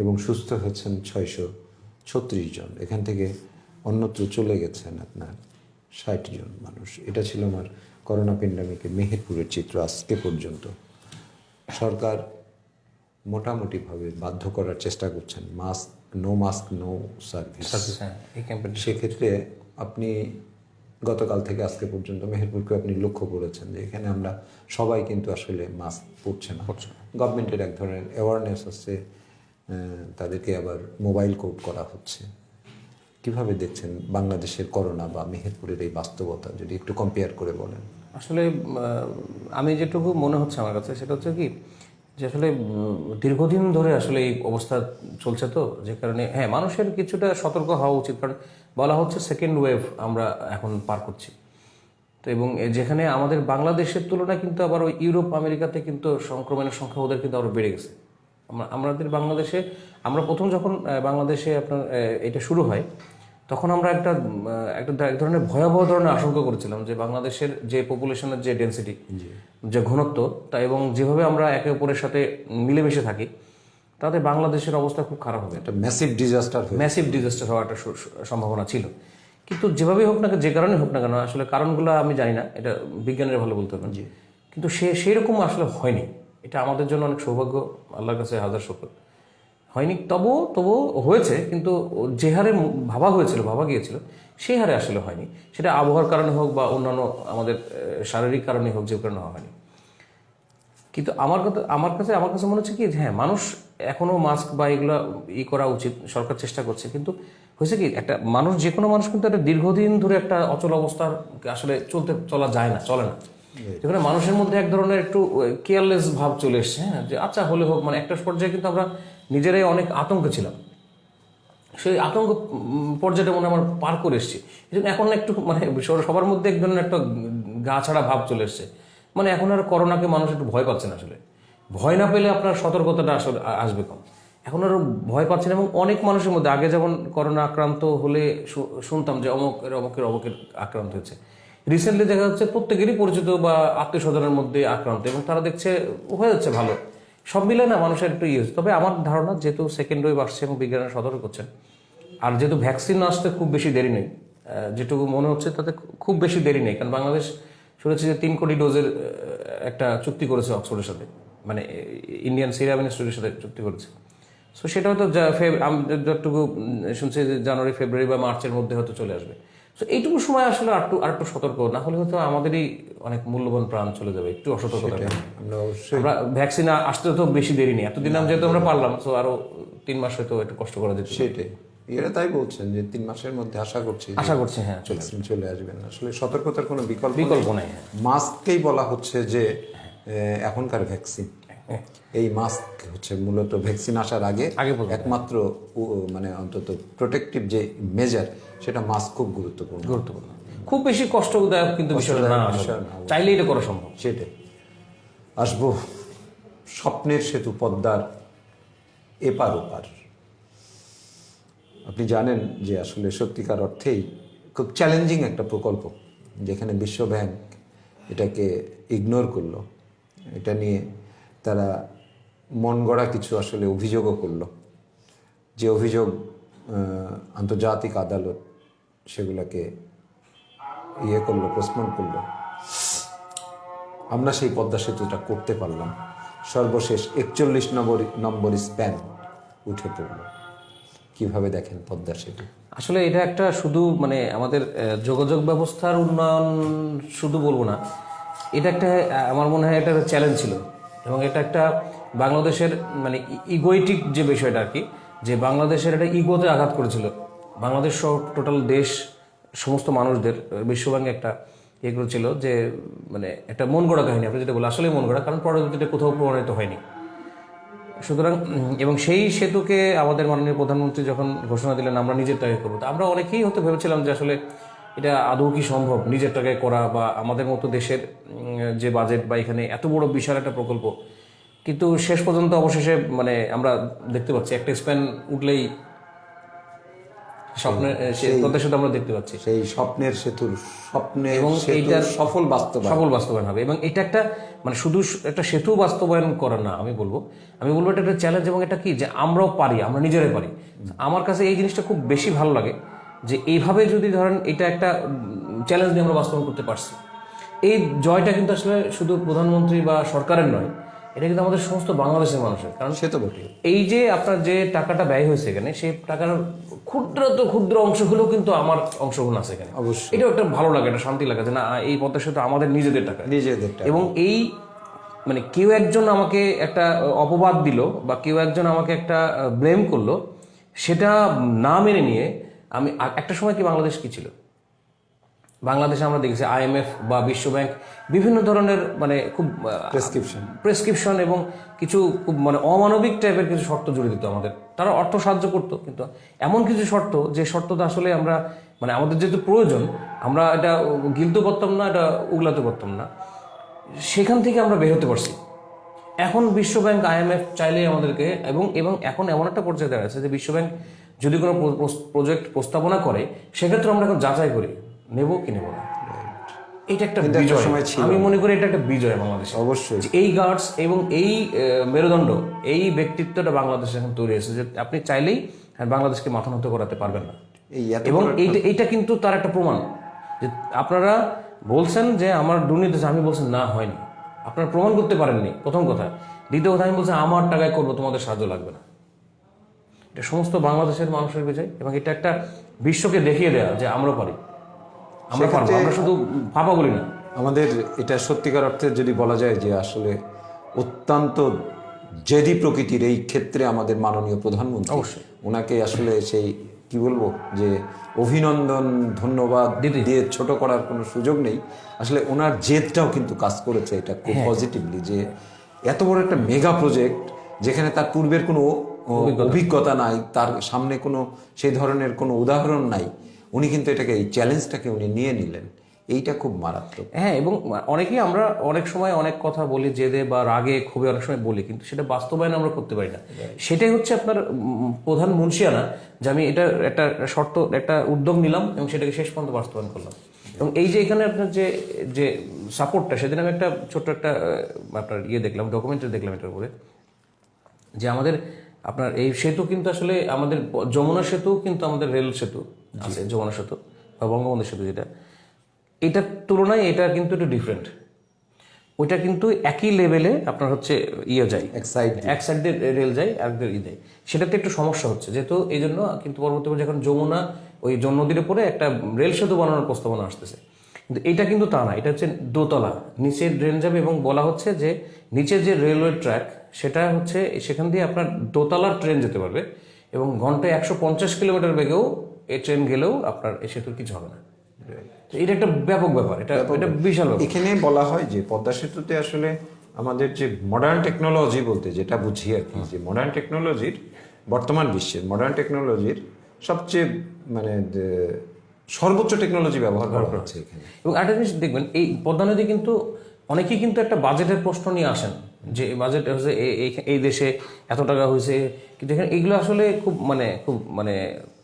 এবং সুস্থ হয়েছেন 636 জন। এখান থেকে অন্যত্র চলে গেছেন আপনার 60 জন মানুষ। এটা ছিল আমার করোনা প্যান্ডামিকের মেহেরপুরের চিত্র আজকে পর্যন্ত। সরকার মোটামুটিভাবে বাধ্য করার চেষ্টা করছেন মাস্ক নো সার্ভিস। সেক্ষেত্রে আপনি গতকাল থেকে আজকে পর্যন্ত মেহেরপুরকে আপনি লক্ষ্য করেছেন যে এখানে আমরা সবাই কিন্তু আসলে মাস্ক পরছে না। গভর্নমেন্টের এক ধরনের অ্যাওয়ারনেস আছে, তাদেরকে আবার মোবাইল কোড করা হচ্ছে। কিভাবে দেখছেন বাংলাদেশের করোনা বা মেহেরপুরের এই বাস্তবতা, যদি একটু কম্পেয়ার করে বলেন? আসলে আমি যেটুকু মনে হচ্ছে আমার কাছে সেটা হচ্ছে কি যে আসলে দীর্ঘদিন ধরে আসলে এই অবস্থা চলছে, তো যে কারণে হ্যাঁ মানুষের কিছুটা সতর্ক হওয়া উচিত। কারণ বলা হচ্ছে সেকেন্ড ওয়েভ আমরা এখন পার করছি। তো এবং যেখানে আমাদের বাংলাদেশের তুলনায় কিন্তু আবার ওই ইউরোপ আমেরিকাতে কিন্তু সংক্রমণের সংখ্যা ওদের কিন্তু আরও বেড়ে গেছে। আমাদের বাংলাদেশে আমরা প্রথম যখন বাংলাদেশে আপনার এটা শুরু হয় তখন আমরা এক ধরনের ভয়াবহ ধরনের আশঙ্কা করেছিলাম যে বাংলাদেশের যে পপুলেশনের যে ডেন্সিটি, যে ঘনত্ব তা এবং যেভাবে আমরা একে অপরের সাথে মিলেমিশে থাকি তাতে বাংলাদেশের অবস্থা খুব খারাপ হবে, একটা ম্যাসিভ ডিজাস্টার হওয়ার একটা সম্ভাবনা ছিল। কিন্তু যেভাবেই হোক না, যে কারণে হোক না কেন, আসলে কারণগুলো আমি জানি না, এটা বিজ্ঞানের ভালো বলতে পারবেন। কিন্তু সেই রকম আসলে হয়নি। এটা আমাদের জন্য অনেক সৌভাগ্য, আল্লাহর কাছে হাজার শুকর। হয়নি, তবু হয়েছে, কিন্তু যে হারে ভাবা গিয়েছিল সেই হারে আসলে হয়নি। সেটা আবহাওয়ার কারণে হোক বা অন্যান্য আমাদের শারীরিক কারণে হোক, যে কারণে হয়নি। কিন্তু আমার কাছে মনে হচ্ছে কি হ্যাঁ মানুষ এখনো মাস্ক বা এগুলো করা উচিত, সরকার চেষ্টা করছে। কিন্তু হয়েছে কি একটা মানুষ, যে কোনো মানুষ কিন্তু একটা দীর্ঘদিন ধরে একটা অচল অবস্থার আসলে চলে না। যেখানে মানুষের মধ্যে এক ধরনের একটু কেয়ারলেস ভাব চলে এসছে, হ্যাঁ যে আচ্ছা হলে হোক, মানে একটা পর্যায়ে কিন্তু আমরা নিজেরাই অনেক আতঙ্কে ছিলাম। সেই আতঙ্ক পর্যায়টা মনে আমার পার করে এসেছি। এই জন্য এখন একটু মানে সবার মধ্যে এক ধরনের একটা গা ছাড়া ভাব চলে এসছে। মানে এখন আর করোনাকে মানুষ একটু ভয় পাচ্ছে না। আসলে ভয় না পেলে আপনার সতর্কতাটা আসলে আসবে কম। এখন আর ভয় পাচ্ছে না। এবং অনেক মানুষের মধ্যে আগে যেমন করোনা আক্রান্ত হলে শুনতাম যে অমুকের আক্রান্ত হয়েছে, রিসেন্টলি দেখা যাচ্ছে প্রত্যেকেরই পরিচিত বা আত্মীয় স্বজনের মধ্যে আক্রান্ত, এবং তারা দেখছে হয়ে যাচ্ছে ভালো। সব মিলে না মানুষের একটু হচ্ছে। তবে আমার ধারণা যেহেতু সেকেন্ড ওয়েভ আসছে এবং বিজ্ঞানীরা সতর্ক করছেন, আর যেহেতু ভ্যাকসিন আসতে খুব বেশি দেরি নেই, যেটুকু মনে হচ্ছে তাতে খুব বেশি দেরি নেই। কারণ বাংলাদেশ শুনেছি যে 3 কোটি ডোজের একটা চুক্তি করেছে অক্সফোর্ডের সাথে, মানে ইন্ডিয়ান সিরাম ইনস্টিটিউটের সাথে চুক্তি করেছে। সো সেটা হয়তো যতটুকু শুনছি যে জানুয়ারি, ফেব্রুয়ারি বা মার্চের মধ্যে হয়তো চলে আসবে। তো এইটুকু সময় আসলে আরেকটু সতর্ক না হলে হয়তো আমাদেরই অনেক মূল্যবান প্রাণ চলে যাবে একটু অসতর্কতা। আমরা ভ্যাকসিন আসতে তো বেশি দেরি নেই, এতদিন যেহেতু আমরা পারলাম, তো আরো 3 মাস হয়তো একটু কষ্ট করা যেত। সেটাই এরা তাই বলছেন যে 3 মাসের মধ্যে আশা করছি হ্যাঁ চলে আসবেন। আসলে সতর্কতার কোনো বিকল্প নেই। মাস্ককেই বলা হচ্ছে যে এখনকার ভ্যাকসিন। এই মাস্ক হচ্ছে মূলত ভ্যাকসিন আসার আগে একমাত্র মানে অন্তত প্রোটেক্টিভ যে মেজার, সেটা মাস্ক খুব গুরুত্বপূর্ণ। খুব বেশি কষ্টদায়ক কিন্তু বিষয়টা না, চাইলেই এটা করা সম্ভব। সেটাই। আসবো স্বপ্নের সেতু পদ্মার এপার ওপার। আপনি জানেন যে আসলে সত্যিকার অর্থেই খুব চ্যালেঞ্জিং একটা প্রকল্প, যেখানে বিশ্ব ব্যাংক এটাকে ইগনোর করলো। এটা নিয়ে তারা মন গড়া কিছু আসলে অভিযোগও করলো, যে অভিযোগ আন্তর্জাতিক আদালত সেগুলোকে পোস্টপোন করলো। আমরা সেই পদ্মা সেতুটা করতে পারলাম, সর্বশেষ 41 নম্বর স্প্যান উঠে পড়লো। কিভাবে দেখেন পদ্মা সেতু? আসলে এটা একটা শুধু মানে আমাদের যোগাযোগ ব্যবস্থার উন্নয়ন শুধু বলবো না, এটা একটা আমার মনে হয় এটা চ্যালেঞ্জ ছিল এবং এটা একটা বাংলাদেশের মানে ইগোইটিক যে বিষয়টা আর কি, যে বাংলাদেশের একটা ইগোতে আঘাত করেছিল বাংলাদেশ সহ টোটাল দেশ সমস্ত মানুষদের। বিশ্বব্যাংক একটা ইয়ে করেছিল যে মানে একটা মন গড়া কাহিনী, আপনি যেটা বলে আসলে মন গড়া, কারণ পরবর্তীতে কোথাও প্রমাণিত হয়নি। সুতরাং এবং সেই সেতুকে আমাদের মাননীয় প্রধানমন্ত্রী যখন ঘোষণা দিলেন আমরা নিজের টাকায় করবো, তো আমরা অনেকেই হয়তো ভেবেছিলাম যে আসলে এটা আদৌ কি সম্ভব নিজের টাকায় করা, বা আমাদের মতো দেশের যে বাজেট বা এখানে এত বড় বিশাল একটা প্রকল্প। কিন্তু শেষ পর্যন্ত অবশেষে মানে আমরা দেখতে পাচ্ছি একটা স্প্যান উঠলেই স্বপ্নের প্রত্যাশা আমরা দেখতে পাচ্ছি, সেই স্বপ্নের সেতুর এবং এইটার সফল বাস্তবায়ন হবে। এবং এটা একটা মানে শুধু একটা সেতু বাস্তবায়ন করা না, আমি বলবো এটা একটা চ্যালেঞ্জ, এবং এটা কি যে আমরাও পারি, আমরা নিজেরাই পারি। আমার কাছে এই জিনিসটা খুব বেশি ভালো লাগে যে এইভাবে যদি ধরেন এটা একটা চ্যালেঞ্জ নিয়ে আমরা বাস্তবায়ন করতে পারছি, এই জয়টা কিন্তু আসলে শুধু প্রধানমন্ত্রী বা সরকারের নয়, এটা কিন্তু আমাদের সমস্ত বাংলাদেশের মানুষের। কারণ সে তো বটে, এই যে আপনার যে টাকাটা ব্যয় হয়েছে এখানে, সেই টাকার ক্ষুদ্র অংশগুলো কিন্তু আমার অংশগ্রহণ আছে এখানে। অবশ্যই এটাও একটা ভালো লাগে, একটা শান্তি লাগে যে না, এই পদ্মা সেতু আমাদের নিজেদের টাকা। এবং এই মানে কেউ একজন আমাকে একটা অপবাদ দিল বা কেউ একজন আমাকে একটা ব্লেম করলো, সেটা না মেনে নিয়ে আমি একটা সময় কি বাংলাদেশ কি ছিল, বাংলাদেশে আমরা দেখেছি IMF বা বিশ্বব্যাংক বিভিন্ন ধরনের মানে খুব প্রেসক্রিপশন এবং কিছু খুব মানে অমানবিক টাইপের কিছু শর্ত জুড়ে দিত আমাদের। তারা অর্থ সাহায্য করতো, কিন্তু এমন কিছু শর্ত যে শর্তটা আসলে আমরা মানে আমাদের যেহেতু প্রয়োজন, আমরা এটা গিলতে পারতাম না, এটা উগলাতে পারতাম না, সেখান থেকে আমরা বের হতে পারছি। এখন বিশ্বব্যাংক IMF চাইলেই আমাদেরকে, এবং এখন এমন একটা পর্যায়ে দাঁড়াচ্ছে যে বিশ্বব্যাংক যদি কোনো প্রজেক্ট প্রস্তাবনা করে, সেক্ষেত্রে আমরা এখন যাচাই করি নেব কি নেব না। এটা একটা বিজয়, আমি মনে করি এটা একটা বিজয় বাংলাদেশে। অবশ্যই এই গার্ডস এবং এই মেরুদণ্ড, এই ব্যক্তিত্বটা বাংলাদেশে এখন তৈরি হয়েছে যে আপনি চাইলেই বাংলাদেশকে মাথা নত করাতে পারবেন না। এবং এইটা কিন্তু তার একটা প্রমাণ যে আপনারা বলছেন যে আমার দুর্নীতি, আমি বলছেন না হয়নি, আপনারা প্রমাণ করতে পারেননি, প্রথম কথা। দ্বিতীয় কথা, আমি বলছি আমার টাকায় করবো, তোমাদের সাহায্য লাগবে না। এটা সমস্ত বাংলাদেশের মানুষের বিজয়, এবং এটা একটা বিশ্বকে দেখিয়ে দেওয়া যে আমরা পারি, আমরা পারবো, আমরা শুধু ভাবা বলি না। আমাদের এটা সত্যিকার অর্থে যদি বলা যায় যে আসলে অত্যন্ত জেদি প্রকৃতির এই ক্ষেত্রে আমাদের মাননীয় প্রধানমন্ত্রী, অবশ্যই ওনাকে আসলে সেই কি বলবো যে অভিনন্দন ধন্যবাদ দিয়ে ছোট করার কোনো সুযোগ নেই। আসলে ওনার জেদটাও কিন্তু কাজ করেছে এটা খুব পজিটিভলি, যে এত বড় একটা মেগা প্রজেক্ট যেখানে তার পূর্বের কোনো অভিজ্ঞতা নাই, তার সামনে কোনো সেই ধরনের কোনো উদাহরণ নাই, উনি কিন্তু এটাকে এই চ্যালেঞ্জটাকে উনি নিয়ে নিলেন, এইটা খুব মারাত্মক। হ্যাঁ, এবং অনেকেই আমরা অনেক সময় অনেক কথা বলি জেদে বা রাগে ক্ষোভে অনেক সময় বলি, কিন্তু সেটা বাস্তবায়ন আমরা করতে পারি না। সেটাই হচ্ছে আপনার প্রধান মুন্সিয়ানা, যে আমি এটা একটা শর্ত একটা উদ্যোগ নিলাম এবং সেটাকে শেষ পর্যন্ত বাস্তবায়ন করলাম। এবং এই যে এখানে আপনার যে যে সাপোর্টটা, সেদিন আমি একটা ছোট্ট একটা আপনার দেখলাম, ডকুমেন্টারি দেখলাম এটার উপরে, যে আমাদের আপনার এই সেতু কিন্তু আসলে আমাদের যমুনা সেতু কিন্তু আমাদের রেল সেতু আছে, যমুনা সেতু বা বঙ্গবন্ধু সেতু, যেটা এটার তুলনায় এটা কিন্তু একটু ডিফারেন্ট। ওইটা কিন্তু একই লেভেলে আপনার হচ্ছে যায়, এক সাইড দিয়ে রেল যায়, একদিকে যায়, সেটাতে একটু সমস্যা হচ্ছে যেহেতু, এই জন্য কিন্তু পরবর্তীতে যখন যমুনা ওই নদীর উপরে একটা রেল সেতু বানানোর প্রস্তাবনা আসতেছে, কিন্তু এটা কিন্তু তা না, এটা হচ্ছে দোতলা, নিচে ট্রেন যাবে, এবং বলা হচ্ছে যে নিচের যে রেলওয়ে ট্র্যাক সেটা হচ্ছে সেখান দিয়ে আপনার দোতলার ট্রেন যেতে পারবে, এবং ঘন্টায় 150 কিলোমিটার বেগেও এই ট্রেন গেলেও আপনার এই সেতুর কিছু হবে না। এটা একটা ব্যাপক ব্যাপার, এটা বিশাল ব্যাপার। এখানে বলা হয় যে পদ্মা সেতুতে আসলে আমাদের যে মডার্ন টেকনোলজি বলতে যেটা বুঝি আর কি, যে মডার্ন টেকনোলজির বর্তমান বিশ্বের মডার্ন টেকনোলজির সবচেয়ে মানে সর্বোচ্চ টেকনোলজি ব্যবহার করা হচ্ছে এখানে। এবং একটা জিনিস দেখবেন, এই পদ্মা নদী কিন্তু অনেকেই কিন্তু একটা বাজেটের প্রশ্ন নিয়ে আসেন, যে বাজেট হচ্ছে এই দেশে এত টাকা হয়েছে, কিন্তু এখানে এইগুলো আসলে খুব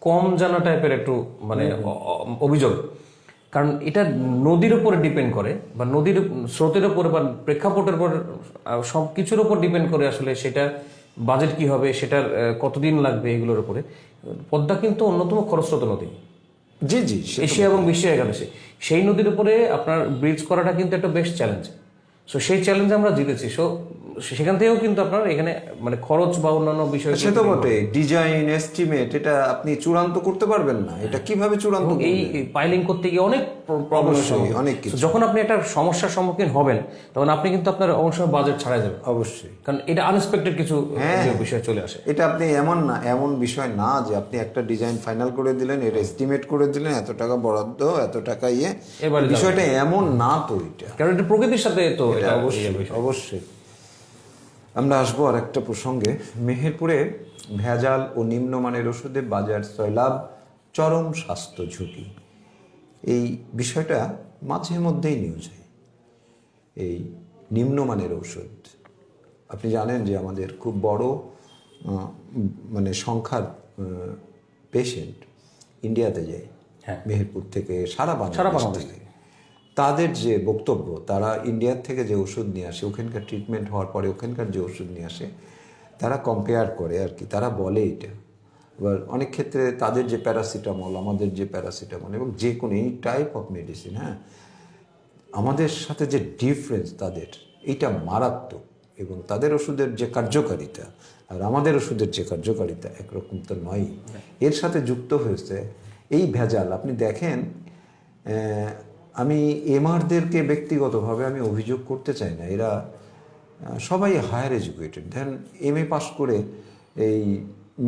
কম জানা টাইপের একটু মানে অভিযোগ। কারণ এটা নদীর উপরে ডিপেন্ড করে, বা নদীর স্রোতের উপরে বা প্রেক্ষাপটের উপর সব কিছুর উপর ডিপেন্ড করে আসলে সেটা বাজেট কি হবে, সেটার কতদিন লাগবে, এগুলোর উপরে। পদ্মা কিন্তু অন্যতম খরস্রোত নদী, জি, এশিয়া এবং বিশ্বের একাদশে। সেই নদীর উপরে আপনার ব্রিজ করাটা কিন্তু একটা বেস্ট চ্যালেঞ্জ। সো সেই চ্যালেঞ্জ আমরা জিতেছি। সো সেখান থেকেও কিন্তু আপনার এখানে মানে খরচ বা অন্যান্য বিষয় সে তো বটে, ডিজাইন এস্টিমেট এটা আপনি চূড়ান্ত করতে পারবেন না, এটা কিভাবে চূড়ান্ত এই পাইলিং করতে গিয়ে অনেক প্রবলেম, অবশ্যই অনেক কিছু। যখন আপনি একটা সমস্যার সম্মুখীন হবেন তখন আপনি কিন্তু আপনার অবশ্যই বাজেট ছাড়াই যাবেন, অবশ্যই, কারণ এটা আনএক্সপেক্টেড কিছু বিষয় চলে আসে। এটা আপনি এমন বিষয় না যে আপনি একটা ডিজাইন ফাইনাল করে দিলেন, এটা এস্টিমেট করে দিলেন, এত টাকা বরাদ্দ, এত টাকা এবারে বিষয়টা এমন না তো, এটা কারণ এটা প্রকৃতির সাথে তো এটা অবশ্যই। আমরা আসবো আর একটা প্রসঙ্গে। মেহেরপুরে ভেজাল ও নিম্নমানের ওষুধে বাজার সয়লাভ, চরম স্বাস্থ্য ঝুঁকি, এই বিষয়টা মাঝে মধ্যেই নিউজ হয়। এই নিম্নমানের ওষুধ, আপনি জানেন যে আমাদের খুব বড় মানে সংখ্যার পেশেন্ট ইন্ডিয়াতে যায়, মেহেরপুর থেকে সারা বাংলাদেশ থেকে। তাদের যে বক্তব্য, তারা ইন্ডিয়ার থেকে যে ওষুধ নিয়ে আসে, ওখানকার ট্রিটমেন্ট হওয়ার পরে ওখানকার যে ওষুধ নিয়ে আসে, তারা কম্পেয়ার করে আর কি, তারা বলে এটা। এবার অনেক ক্ষেত্রে তাদের যে প্যারাসিটামল, আমাদের যে প্যারাসিটামল এবং যে কোনো এই টাইপ অফ মেডিসিন, হ্যাঁ, আমাদের সাথে যে ডিফারেন্স তাদের, এইটা মারাত্মক। এবং তাদের ওষুধের যে কার্যকারিতা আর আমাদের ওষুধের যে কার্যকারিতা একরকম তো নয়। এর সাথে যুক্ত হয়েছে এই ভেজাল। আপনি দেখেন, আমি এমআরদেরকে ব্যক্তিগতভাবে আমি অভিযোগ করতে চাই না, এরা সবাই হায়ার এডুকেটেড, দেন এমএ পাস করে এই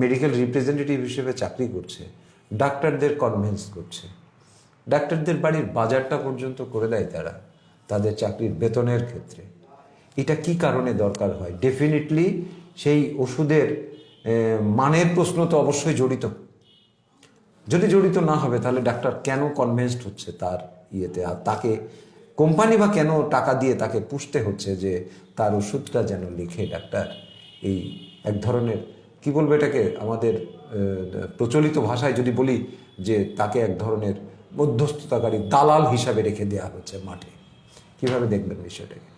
মেডিকেল রিপ্রেজেন্টেটিভ হিসেবে চাকরি করছে, ডাক্তারদের কনভিন্স করছে, ডাক্তারদের বাড়ির বাজারটা পর্যন্ত করে দেয় তারা তাদের চাকরির বেতনের ক্ষেত্রে। এটা কি কারণে দরকার হয়? ডেফিনেটলি সেই ওষুধের মানের প্রশ্ন তো অবশ্যই জড়িত। যদি জড়িত না হবে তাহলে ডাক্তার কেন কনভিন্সড হচ্ছে তার ইয়েতে, আর তাকে কোম্পানি বা কেন টাকা দিয়ে তাকে পুষতে হচ্ছে যে তার ওষুধটা যেন লিখে ডাক্তার। এই এক ধরনের কি বলবো এটাকে, আমাদের প্রচলিত ভাষায় যদি বলি যে তাকে এক ধরনের মধ্যস্থতাকারী দালাল হিসাবে রেখে দেওয়া হচ্ছে মাঠে। কিভাবে দেখবেন বিষয়টাকে?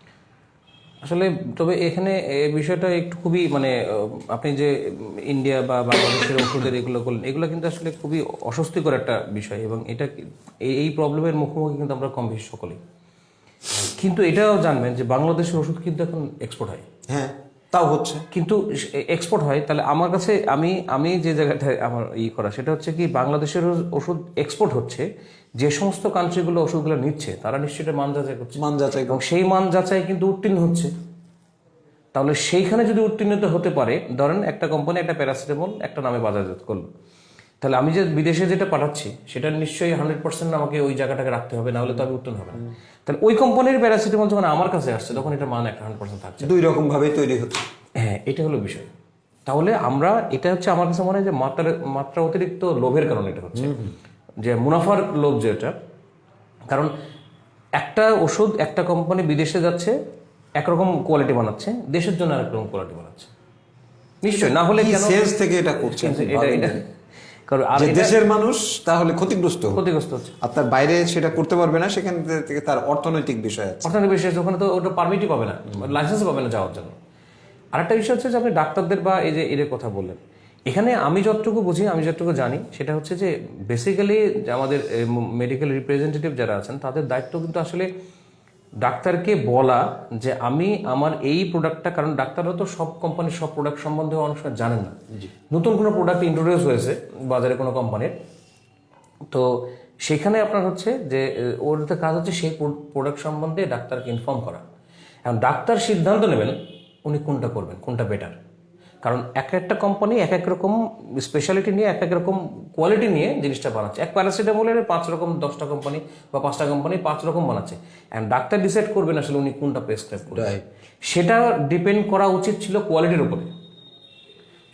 আসলে তবে এখানে এই বিষয়টা একটু খুবই মানে আপনি যে ইন্ডিয়া বা বাংলাদেশের ওষুধের এগুলো করলেন, এগুলো কিন্তু আসলে খুবই অস্বস্তিকর একটা বিষয়, এবং এটা এই প্রবলেমের মুখোমুখি কিন্তু আমরা কম বেশি সকলেই। কিন্তু এটাও জানবেন যে বাংলাদেশের ওষুধ কিন্তু এখন এক্সপোর্ট হয়। হ্যাঁ, তাও হচ্ছে, কিন্তু এক্সপোর্ট হয়, তাহলে আমার কাছে আমি যে জায়গাটায় আমার করা সেটা হচ্ছে কি, বাংলাদেশের ওষুধ এক্সপোর্ট হচ্ছে, যে সমস্ত কান্ট্রিগুলো ওষুধগুলো নিচ্ছে তারা নিশ্চয়ই মান যাচাই করছে, এবং সেই মান যাচাই কিন্তু উত্তীর্ণ হচ্ছে। তাহলে সেইখানে যদি উত্তীর্ণতা হতে পারে, ধরেন একটা কোম্পানি একটা প্যারাসিটামল একটা নামে বাজারজাত করলো, তাহলে আমি যে বিদেশে যেটা পাঠাচ্ছি সেটা নিশ্চয়ই 100% আমাকে ওই জায়গাটাকে রাখতে হবে, না হলে তো আমি উত্তীর্ণ হবে না। তাহলে ওই কোম্পানির প্যারাসিটামল যখন আমার কাছে আসছে তখন এটা মান একটা 100% থাকছে। দুই রকম ভাবে তৈরি হচ্ছে। হ্যাঁ, এটা হলো বিষয়। তাহলে আমরা এটা হচ্ছে আমার কাছে মনে হয় যে মাত্রা অতিরিক্ত লোভের কারণে এটা হচ্ছে, যে মুনাফার লোভ যেটা। কারণ একটা ওষুধ একটা কোম্পানি বিদেশে যাচ্ছে, একরকম কোয়ালিটি বানাচ্ছে, দেশের জন্য আরেক রকম কোয়ালিটি বানাচ্ছে নিশ্চয়ই, না হলে কেন সেন্স থেকে এটা করছে? কারণ আর দেশের মানুষ তাহলে ক্ষতিগ্রস্ত হচ্ছে, আর তার বাইরে সেটা করতে পারবে না, সেখান থেকে তার অর্থনৈতিক বিষয় আছে। অর্থনৈতিক বিষয়, ওখানে তো ওটা পারমিটই পাবে না, লাইসেন্স পাবে না যাওয়ার জন্য। আরেকটা বিষয় হচ্ছে যে আপনি ডাক্তারদের বা এই যে এর কথা বললেন, এখানে আমি যতটুকু বুঝি, আমি যতটুকু জানি, সেটা হচ্ছে যে বেসিক্যালি আমাদের মেডিকেল রিপ্রেজেন্টেটিভ যারা আছেন তাদের দায়িত্ব কিন্তু আসলে ডাক্তারকে বলা যে আমি আমার এই প্রোডাক্টটা, কারণ ডাক্তাররা তো সব কোম্পানির সব প্রোডাক্ট সম্বন্ধে অনেক সময় জানেন না। নতুন কোনো প্রোডাক্ট ইন্ট্রোডিউস হয়েছে বাজারে কোনো কোম্পানির, তো সেখানে আপনার হচ্ছে যে ওর কাজ হচ্ছে সেই প্রোডাক্ট সম্বন্ধে ডাক্তারকে ইনফর্ম করা। এখন ডাক্তার সিদ্ধান্ত নেবেন উনি কোনটা করবেন, কোনটা বেটার। কারণ এক একটা কোম্পানি এক এক রকম স্পেশালিটি নিয়ে, এক এক রকম কোয়ালিটি নিয়ে জিনিসটা বানাচ্ছে। এক প্যারাসিটামলের 5 রকম 10টা কোম্পানি বা 5টা কোম্পানি 5 রকম বানাচ্ছে, অ্যান্ড ডাক্তার ডিসাইড করবেন আসলে উনি কোনটা প্রেসক্রাইব করবেন। সেটা ডিপেন্ড করা উচিত ছিল কোয়ালিটির উপরে,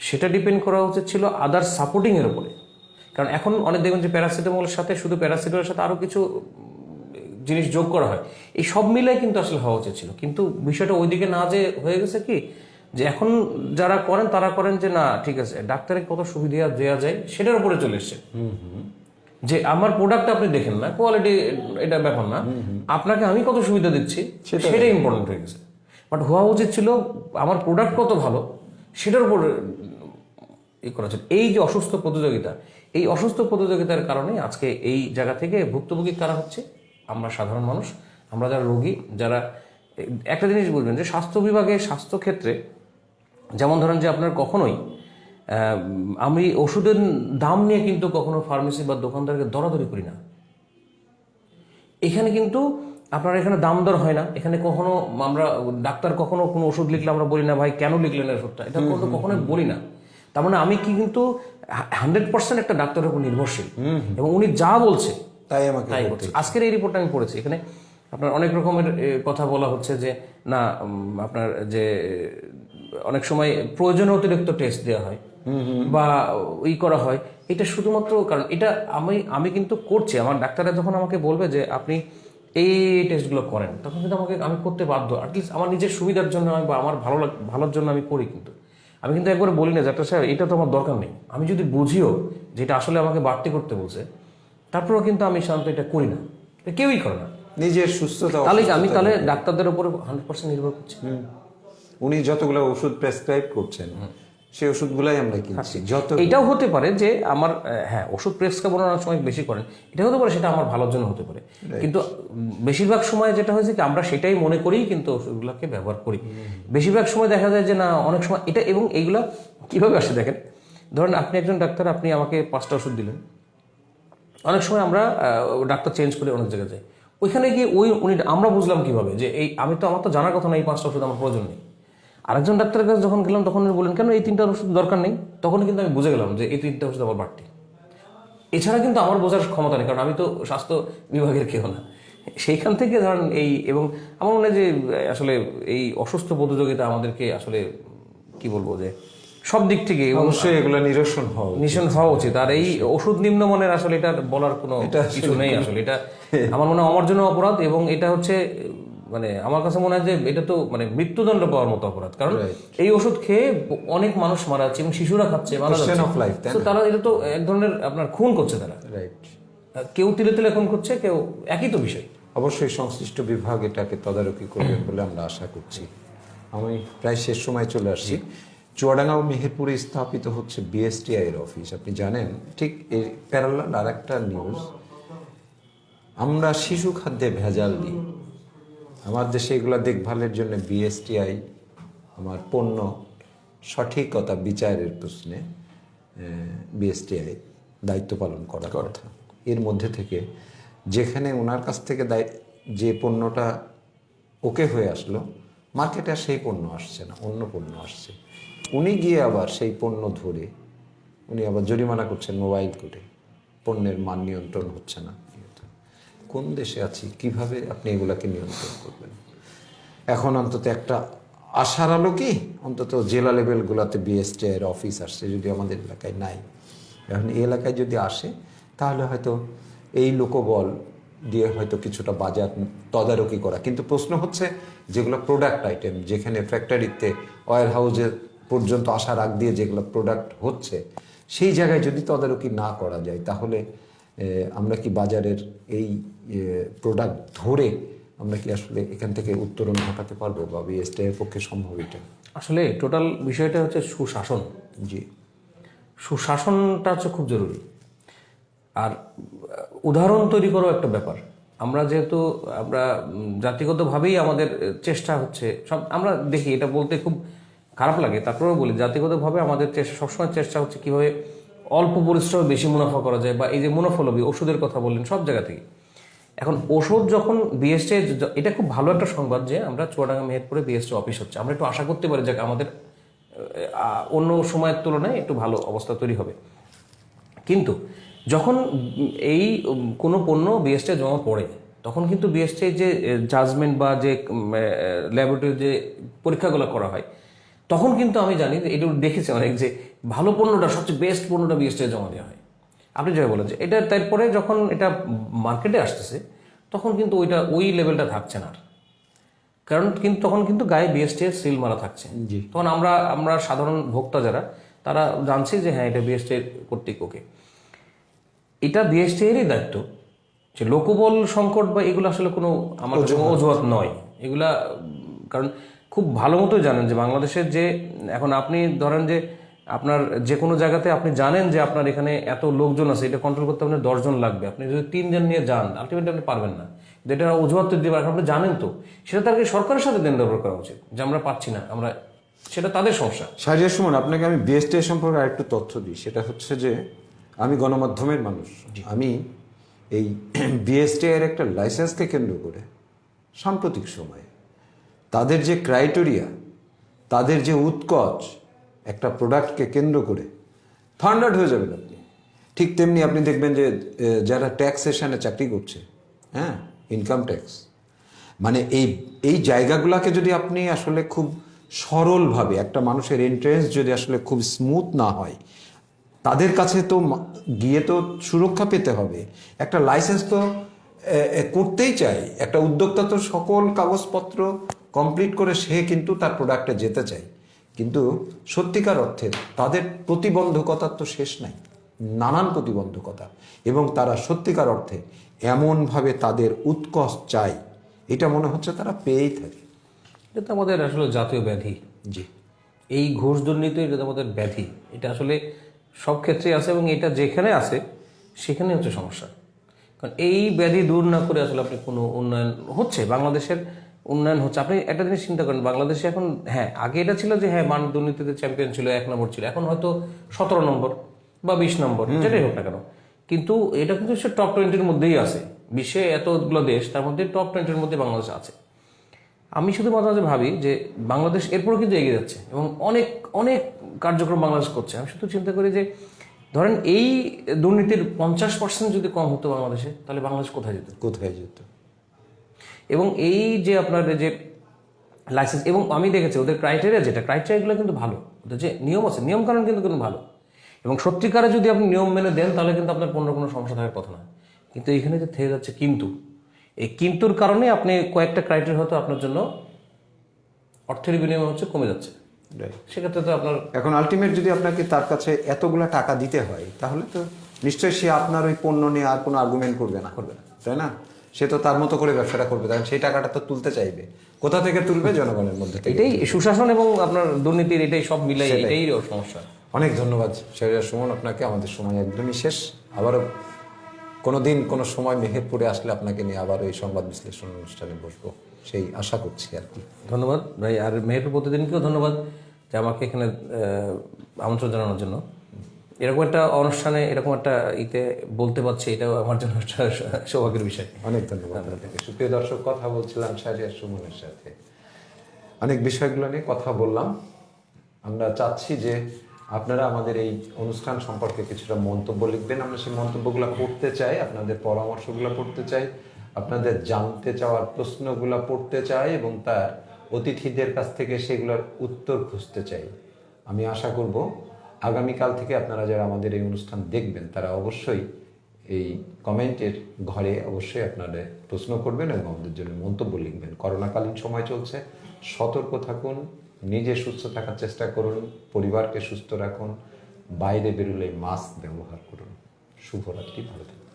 সেটা ডিপেন্ড করা উচিত ছিল আদার সাপোর্টিংয়ের উপরে। কারণ এখন অনেক দেখবেন যে প্যারাসিটামলের সাথে, শুধু প্যারাসিটামলের সাথে আরও কিছু জিনিস যোগ করা হয়, এই সব মিলে কিন্তু আসলে হওয়া উচিত ছিল। কিন্তু বিষয়টা ওইদিকে না যে হয়ে গেছে কি, যে এখন যারা করেন তারা করেন যে না ঠিক আছে ডাক্তারের কত সুবিধা দেওয়া যায় সেটার উপরে চলে এসছে, যে আমার প্রোডাক্ট আপনি দেখেন না, কোয়ালিটি এটা ব্যাপার না, আপনাকে আমি কত সুবিধা দিচ্ছি সেটাই ইম্পর্টেন্ট হয়ে গেছে। বাট হওয়া উচিত ছিল আমার প্রোডাক্ট কত ভালো সেটার উপর করা ছিল। এই যে অসুস্থ প্রতিযোগিতা, এই অসুস্থ প্রতিযোগিতার কারণে আজকে এই জায়গা থেকে ভুক্তভোগী কারা হচ্ছে? আমরা সাধারণ মানুষ, আমরা যারা রোগী, যারা একটা জিনিস বলবেন যে স্বাস্থ্য বিভাগে স্বাস্থ্য ক্ষেত্রে যেমন ধরেন যে আপনার কখনোই আমি ওষুধের দাম নিয়ে কিন্তু কখনো ফার্মেসি বা দোকানদারকে দরাদরি করি না। এখানে কিন্তু আপনার এখানে দাম দর হয় না। এখানে কখনো আমরা ডাক্তার কখনো কোনো ওষুধ লিখলে আমরা বলি না ভাই কেন লিখলেন ওষুধটা, এটা কখনোই বলি না। তার মানে আমি কি কিন্তু 100% একটা ডাক্তারের উপর নির্ভরশীল এবং উনি যা বলছে তাই আমাকে তাই করছে। আজকের এই রিপোর্টটা আমি পড়েছি, এখানে আপনার অনেক রকমের কথা বলা হচ্ছে যে না আপনার যে অনেক সময় প্রয়োজনে অতিরিক্ত টেস্ট দেওয়া হয় বা করা হয়, এটা শুধুমাত্র কারণ এটা আমি কিন্তু করছি। আমার ডাক্তাররা যখন আমাকে বলবে যে আপনি এই টেস্টগুলো করেন, তখন কিন্তু আমি করতে বাধ্য, অ্যাটলিস্ট আমার নিজের সুবিধার জন্য বা আমার ভালোর জন্য আমি করি। কিন্তু আমি কিন্তু একবারে বলি না ডাক্তার সাহেব এটা তো আমার দরকার নেই। আমি যদি বুঝিও যে এটা আসলে আমাকে বাড়তি করতে বলছে, তারপরেও কিন্তু আমি সাধারণত এটা করি না, কেউই করে না। নিজের সুস্থতা তাহলে ডাক্তারদের উপর 100% নির্ভর করছি। উনি যতগুলো ওষুধ প্রেসক্রাইব করছেন সেই ওষুধগুলাই আমরা কিনছি। এটাও হতে পারে যে আমার ওষুধ প্রেসক্রাইব অনেক সময় বেশি করেন, এটা হতে পারে সেটা আমার ভালোর জন্য হতে পারে, কিন্তু বেশিরভাগ সময় যেটা হয়েছে কি আমরা সেটাই মনে করেই কিন্তু ওষুধগুলোকে ব্যবহার করি। বেশিরভাগ সময় দেখা যায় যে না, অনেক সময় এটা এবং এইগুলা কিভাবে আসে দেখেন, ধরেন আপনি একজন ডাক্তার, আপনি আমাকে 5টা ওষুধ দিলেন, অনেক সময় আমরা ডাক্তার চেঞ্জ করে অনেক জায়গায় যাই, ওইখানে গিয়ে আমরা বুঝলাম কিভাবে যে আমার তো জানার কথা না এই 5টা ওষুধ আমার প্রয়োজন নেই। আরেকজন ডাক্তারের কাছে যখন গেলাম তখন উনি বললেন কেন এই 3টা ওষুধ দরকার নেই, তখন কিন্তু আমি বুঝে গেলাম যে এই 3টা ওষুধ আমার বাড়তি। এছাড়া কিন্তু আমার বোঝার ক্ষমতা নেই, কারণ আমি তো স্বাস্থ্য বিভাগের কেউ না। সেইখান থেকে ধরেন এবং আমার মনে হয় যে আসলে এই অসুস্থ প্রতিযোগিতা আমাদেরকে আসলে কি বলবো যে সব দিক থেকে অবশ্যই এগুলো নিরসন হওয়া উচিত। আর এই ওষুধ নিম্নমানের আসলে এটা বলার কোনো কিছু নেই। আসলে এটা আমার মনে হয় আমার জন্য অপরাধ, এবং এটা হচ্ছে মানে আমার কাছে মনে হয় যে এটা তো মানে মৃত্যুদণ্ড পাওয়ার মতো অপরাধ, কারণ এই ওষুধ খেয়ে অনেক মানুষ মারা যাচ্ছে এবং শিশুরা খাচ্ছে, তারা এটা তো এক ধরনের আপনার খুন করছে। তারা কেউ তিলে তিলে খুন করছে, কেউ একই তো বিষয়। অবশ্যই সংশ্লিষ্ট বিভাগ এটাকে তদারকি করবে বলে আমরা আশা করছি। আমি প্রায় শেষ সময় চলে আসছি। চুয়াডাঙ্গা ও মেহেরপুরে স্থাপিত হচ্ছে বিএসটিআই এর অফিস, আপনি জানেন। ঠিক এই প্যারালাল আর একটা নিউজ, আমরা শিশু খাদ্যে ভেজাল দিই। আমার দেশে এগুলো দেখভালের জন্য বিএসটিআই আমার পণ্য সঠিকতা বিচারের প্রশ্নে বিএসটিআই দায়িত্ব পালন করার কথা। এর মধ্যে থেকে যেখানে ওনার কাছ থেকে যে পণ্যটা ওকে হয়ে আসলো, মার্কেটে আর সেই পণ্য আসছে না, অন্য পণ্য আসছে। উনি গিয়ে আবার সেই পণ্য ধরে উনি আবার জরিমানা করছেন মোবাইল করে, পণ্যের মান নিয়ন্ত্রণ হচ্ছে না। কোন দেশে আছি, কিভাবে আপনি এগুলাকে নিয়ন্ত্রণ করবেন? এখন অন্তত একটা আশার আলো কি, অন্তত জেলা লেভেলগুলোতে বিএসটিআই এর অফিস আসছে, যদি আমাদের এলাকায় নাই। এখন এই এলাকায় যদি আসে তাহলে হয়তো এই লোকবল দিয়ে হয়তো কিছুটা বাজার তদারকি করা। কিন্তু প্রশ্ন হচ্ছে যেগুলো প্রোডাক্ট আইটেম, যেখানে ফ্যাক্টরিতে ওয়্যার হাউসে পর্যন্ত আসার আগ দিয়ে যেগুলো প্রোডাক্ট হচ্ছে, সেই জায়গায় যদি তদারকি না করা যায়, তাহলে আমরা কি বাজারের এই প্রোডাক্ট ধরে আমরা কি আসলে এখান থেকে উত্তরণ ঘটাতে পারবো, বা বিএসটিআই এর পক্ষে সম্ভব? এটা আসলে টোটাল বিষয়টা হচ্ছে সুশাসন। জি, সুশাসনটা হচ্ছে খুব জরুরি। আর উদাহরণ তৈরি করাও একটা ব্যাপার। আমরা যেহেতু আমরা জাতিগতভাবেই আমাদের চেষ্টা হচ্ছে সব, আমরা দেখি এটা বলতে খুব খারাপ লাগে, তারপরেও বলি জাতিগতভাবে আমাদের সবসময় চেষ্টা হচ্ছে কীভাবে অল্প পরিশ্রমে বেশি মুনাফা করা যায়, বা এই যে মুনাফালবী ওষুধের কথা বললেন সব জায়গা থেকে। এখন ওষুধ যখন বিএসটিআই, এটা খুব ভালো একটা সংবাদ যে আমরা চুয়াডাঙ্গা মেহেরপুরে বিএসটিআই অফিস হচ্ছে, আমরা একটু আশা করতে পারি যে আমাদের অন্য সময়ের তুলনায় একটু ভালো অবস্থা তৈরি হবে। কিন্তু যখন এই কোনো পণ্য বিএসটিআই জমা পড়ে, তখন কিন্তু বিএসটিআই যে জাজমেন্ট বা যে ল্যাবরেটরি যে পরীক্ষাগুলো করা হয়, তখন কিন্তু আমি জানি যে এটা দেখেছি অনেক, যে ভালো পণ্যটা সবচেয়ে বেস্ট পণ্যটা বিএসটিআই জমা দেওয়া হয়। আপনি যেটা বলেন যে এটা তারপরে যখন এটা মার্কেটে আসতেছে, তখন কিন্তু ওই লেভেলটা থাকছে না, কারণ কিন্তু তখন কিন্তু গায়ে বিএসটিআই সিল মারা থাকছে। তখন আমরা সাধারণ ভোক্তা যারা, তারা জানছি যে হ্যাঁ এটা বিএসটিআই কর্তৃক ওকে। এটা বিএসটিআইয়েরই দায়িত্ব যে লোকবল সংকট বা এগুলো আসলে কোনো আমার অজুহাত নয় এগুলা। কারণ খুব ভালো মতোই জানেন যে বাংলাদেশের যে এখন আপনি ধরেন যে আপনার যে কোনো জায়গাতে আপনি জানেন যে আপনার এখানে এত লোকজন আছে, এটা কন্ট্রোল করতে আপনার 10 জন লাগবে, আপনি যদি 3 জন নিয়ে যান আলটিমেটলি আপনি পারবেন না। যেটা অজুহাত তো দিতে পারেন, আপনি জানেন তো, সেটা তার আগে সরকারের সাথে দেন দেওয়া করা উচিত যে আমরা পাচ্ছি না, আমরা, সেটা তাদের সমস্যা। শাহরিয়ার সুমন, আপনাকে আমি বিএসটিআই সম্পর্কে আরেকটু তথ্য দিই। সেটা হচ্ছে যে আমি গণমাধ্যমের মানুষ, আমি এই বিএসটিআই এর একটা লাইসেন্সকে কেন্দ্র করে সাম্প্রতিক সময়ে তাদের যে ক্রাইটেরিয়া, তাদের যে উৎকোচ একটা প্রোডাক্টকে কেন্দ্র করে থান্ডার্ড হয়ে যাবেন আপনি। ঠিক তেমনি আপনি দেখবেন যে যারা ট্যাক্সেশনে চাকরি করছে, হ্যাঁ, ইনকাম ট্যাক্স, মানে এই জায়গাগুলোকে যদি আপনি আসলে খুব সরলভাবে, একটা মানুষের এন্ট্রেন্স যদি আসলে খুব স্মুথ না হয়, তাদের কাছে তো গিয়ে তো সুরক্ষা পেতে হবে। একটা লাইসেন্স তো করতেই চায়, একটা উদ্যোক্তা তো সকল কাগজপত্র কমপ্লিট করে সে কিন্তু তার প্রোডাক্টে যেতে চায়, কিন্তু সত্যিকার অর্থে তাদের প্রতিবন্ধকতার তো শেষ নাই, নানান প্রতিবন্ধকতা, এবং তারা সত্যিকার অর্থে এমনভাবে তাদের উৎকর্ষ চায়, এটা মনে হচ্ছে তারা পেয়েই থাকে। এটা তো আমাদের আসলে জাতীয় ব্যাধি। জি, এই ঘুষ দুর্নীতি, এটা তো আমাদের ব্যাধি, এটা আসলে সব ক্ষেত্রেই আছে, এবং এটা যেখানে আছে সেখানে হচ্ছে সমস্যা। কারণ এই ব্যাধি দূর না করে আসলে আপনি কোনো উন্নয়ন হচ্ছে, বাংলাদেশের উন্নয়ন হচ্ছে। আপনি একটা জিনিস চিন্তা করেন, বাংলাদেশে এখন, হ্যাঁ আগে এটা ছিল যে হ্যাঁ মান দুর্নীতিতে চ্যাম্পিয়ন ছিল, 1 নম্বর ছিল, এখন হয়তো 17 নম্বর বা 20 নম্বর, যেটাই হোক না কেন, কিন্তু এটা কিন্তু সে টপ 20-র মধ্যেই আছে। বিশ্বে এতগুলো দেশ, তার মধ্যে টপ 20-র মধ্যে বাংলাদেশ আছে। আমি শুধু মাঝে মাঝে ভাবি যে বাংলাদেশ এরপরও কিন্তু এগিয়ে যাচ্ছে এবং অনেক অনেক কার্যক্রম বাংলাদেশ করছে। আমি শুধু চিন্তা করি যে ধরেন এই দুর্নীতির 50% যদি কম হতো বাংলাদেশে, তাহলে বাংলাদেশ কোথায় যেত? কোথায় যেত? এবং এই যে আপনার যে লাইসেন্স, এবং আমি দেখেছি ওদের ক্রাইটেরিয়া, যেটা ক্রাইটেরিয়াগুলো কিন্তু ভালো, ওদের যে নিয়ম আছে, নিয়ম কানুন কিন্তু ভালো, এবং সত্যিকারে যদি আপনি নিয়ম মেনে দেন তাহলে কিন্তু আপনার কোনো সমস্যা থাকার কথা না। কিন্তু এখানে যে থেকে যাচ্ছে কিন্তু, এই কিন্তুর কারণে আপনি কয়েকটা ক্রাইটেরিয়া হয়তো আপনার জন্য অর্থের বিনিময় হচ্ছে কমে যাচ্ছে, সেক্ষেত্রে তো আপনার এখন আলটিমেট যদি আপনাকে তার কাছে এতগুলা টাকা দিতে হয়, তাহলে তো নিশ্চয়ই সে আপনার ওই পণ্য নিয়ে আর কোনো আর্গুমেন্ট করবে না, তাই না? সে তো তার মতো করে ব্যবসাটা করবে, কারণ সেই টাকাটা তো তুলতে চাইবে। কোথা থেকে তুলবে? জনগণের মধ্যে থেকে। এটাই সুশাসন এবং আপনার দুর্নীতির, এটাই সব মিলাই, এটাই সমস্যা। অনেক ধন্যবাদ শাহরিয়ার সুমন আপনাকে। আমাদের সময় একদমই শেষ। আবারও কোনো দিন কোনো সময় মেহেরপুরে আসলে আপনাকে নিয়ে আবার এই সংবাদ বিশ্লেষণ অনুষ্ঠানে বসবো, সেই আশা করছি আর কি। ধন্যবাদ ভাই, আর মেহেরপুর প্রতিদিনকেও ধন্যবাদ যে আমাকে এখানে আমন্ত্রণ জানানোর জন্য। এরকম একটা অনুষ্ঠানে, এরকম একটা ইতে বলতে পারছি, এটাও আমার জন্য একটা সৌভাগ্যের বিষয়। অনেক ধন্যবাদ আপনাকে। সুপ্রিয় দর্শক, কথা বলছিলাম শাহরিয়ার সুমনের সাথে, অনেক বিষয়গুলো নিয়ে কথা বললাম। আমরা চাচ্ছি যে আপনারা আমাদের এই অনুষ্ঠান সম্পর্কে কিছুটা মন্তব্য লিখবেন। আমরা সেই মন্তব্যগুলো পড়তে চাই, আপনাদের পরামর্শগুলো পড়তে চাই, আপনাদের জানতে চাওয়ার প্রশ্নগুলো পড়তে চাই, এবং তার অতিথিদের কাছ থেকে সেগুলোর উত্তর খুঁজতে চাই। আমি আশা করব আগামীকাল থেকে আপনারা যারা আমাদের এই অনুষ্ঠান দেখবেন, তারা অবশ্যই এই কমেন্টের ঘরে অবশ্যই আপনাদের প্রশ্ন করবেন এবং আমাদের জন্য মন্তব্য লিখবেন। করোনাকালীন সময় চলছে, সতর্ক থাকুন, নিজে সুস্থ থাকার চেষ্টা করুন, পরিবারকে সুস্থ রাখুন, বাইরে বেরোলে মাস্ক ব্যবহার করুন। শুভরাত্রি, ভালো থাকুন।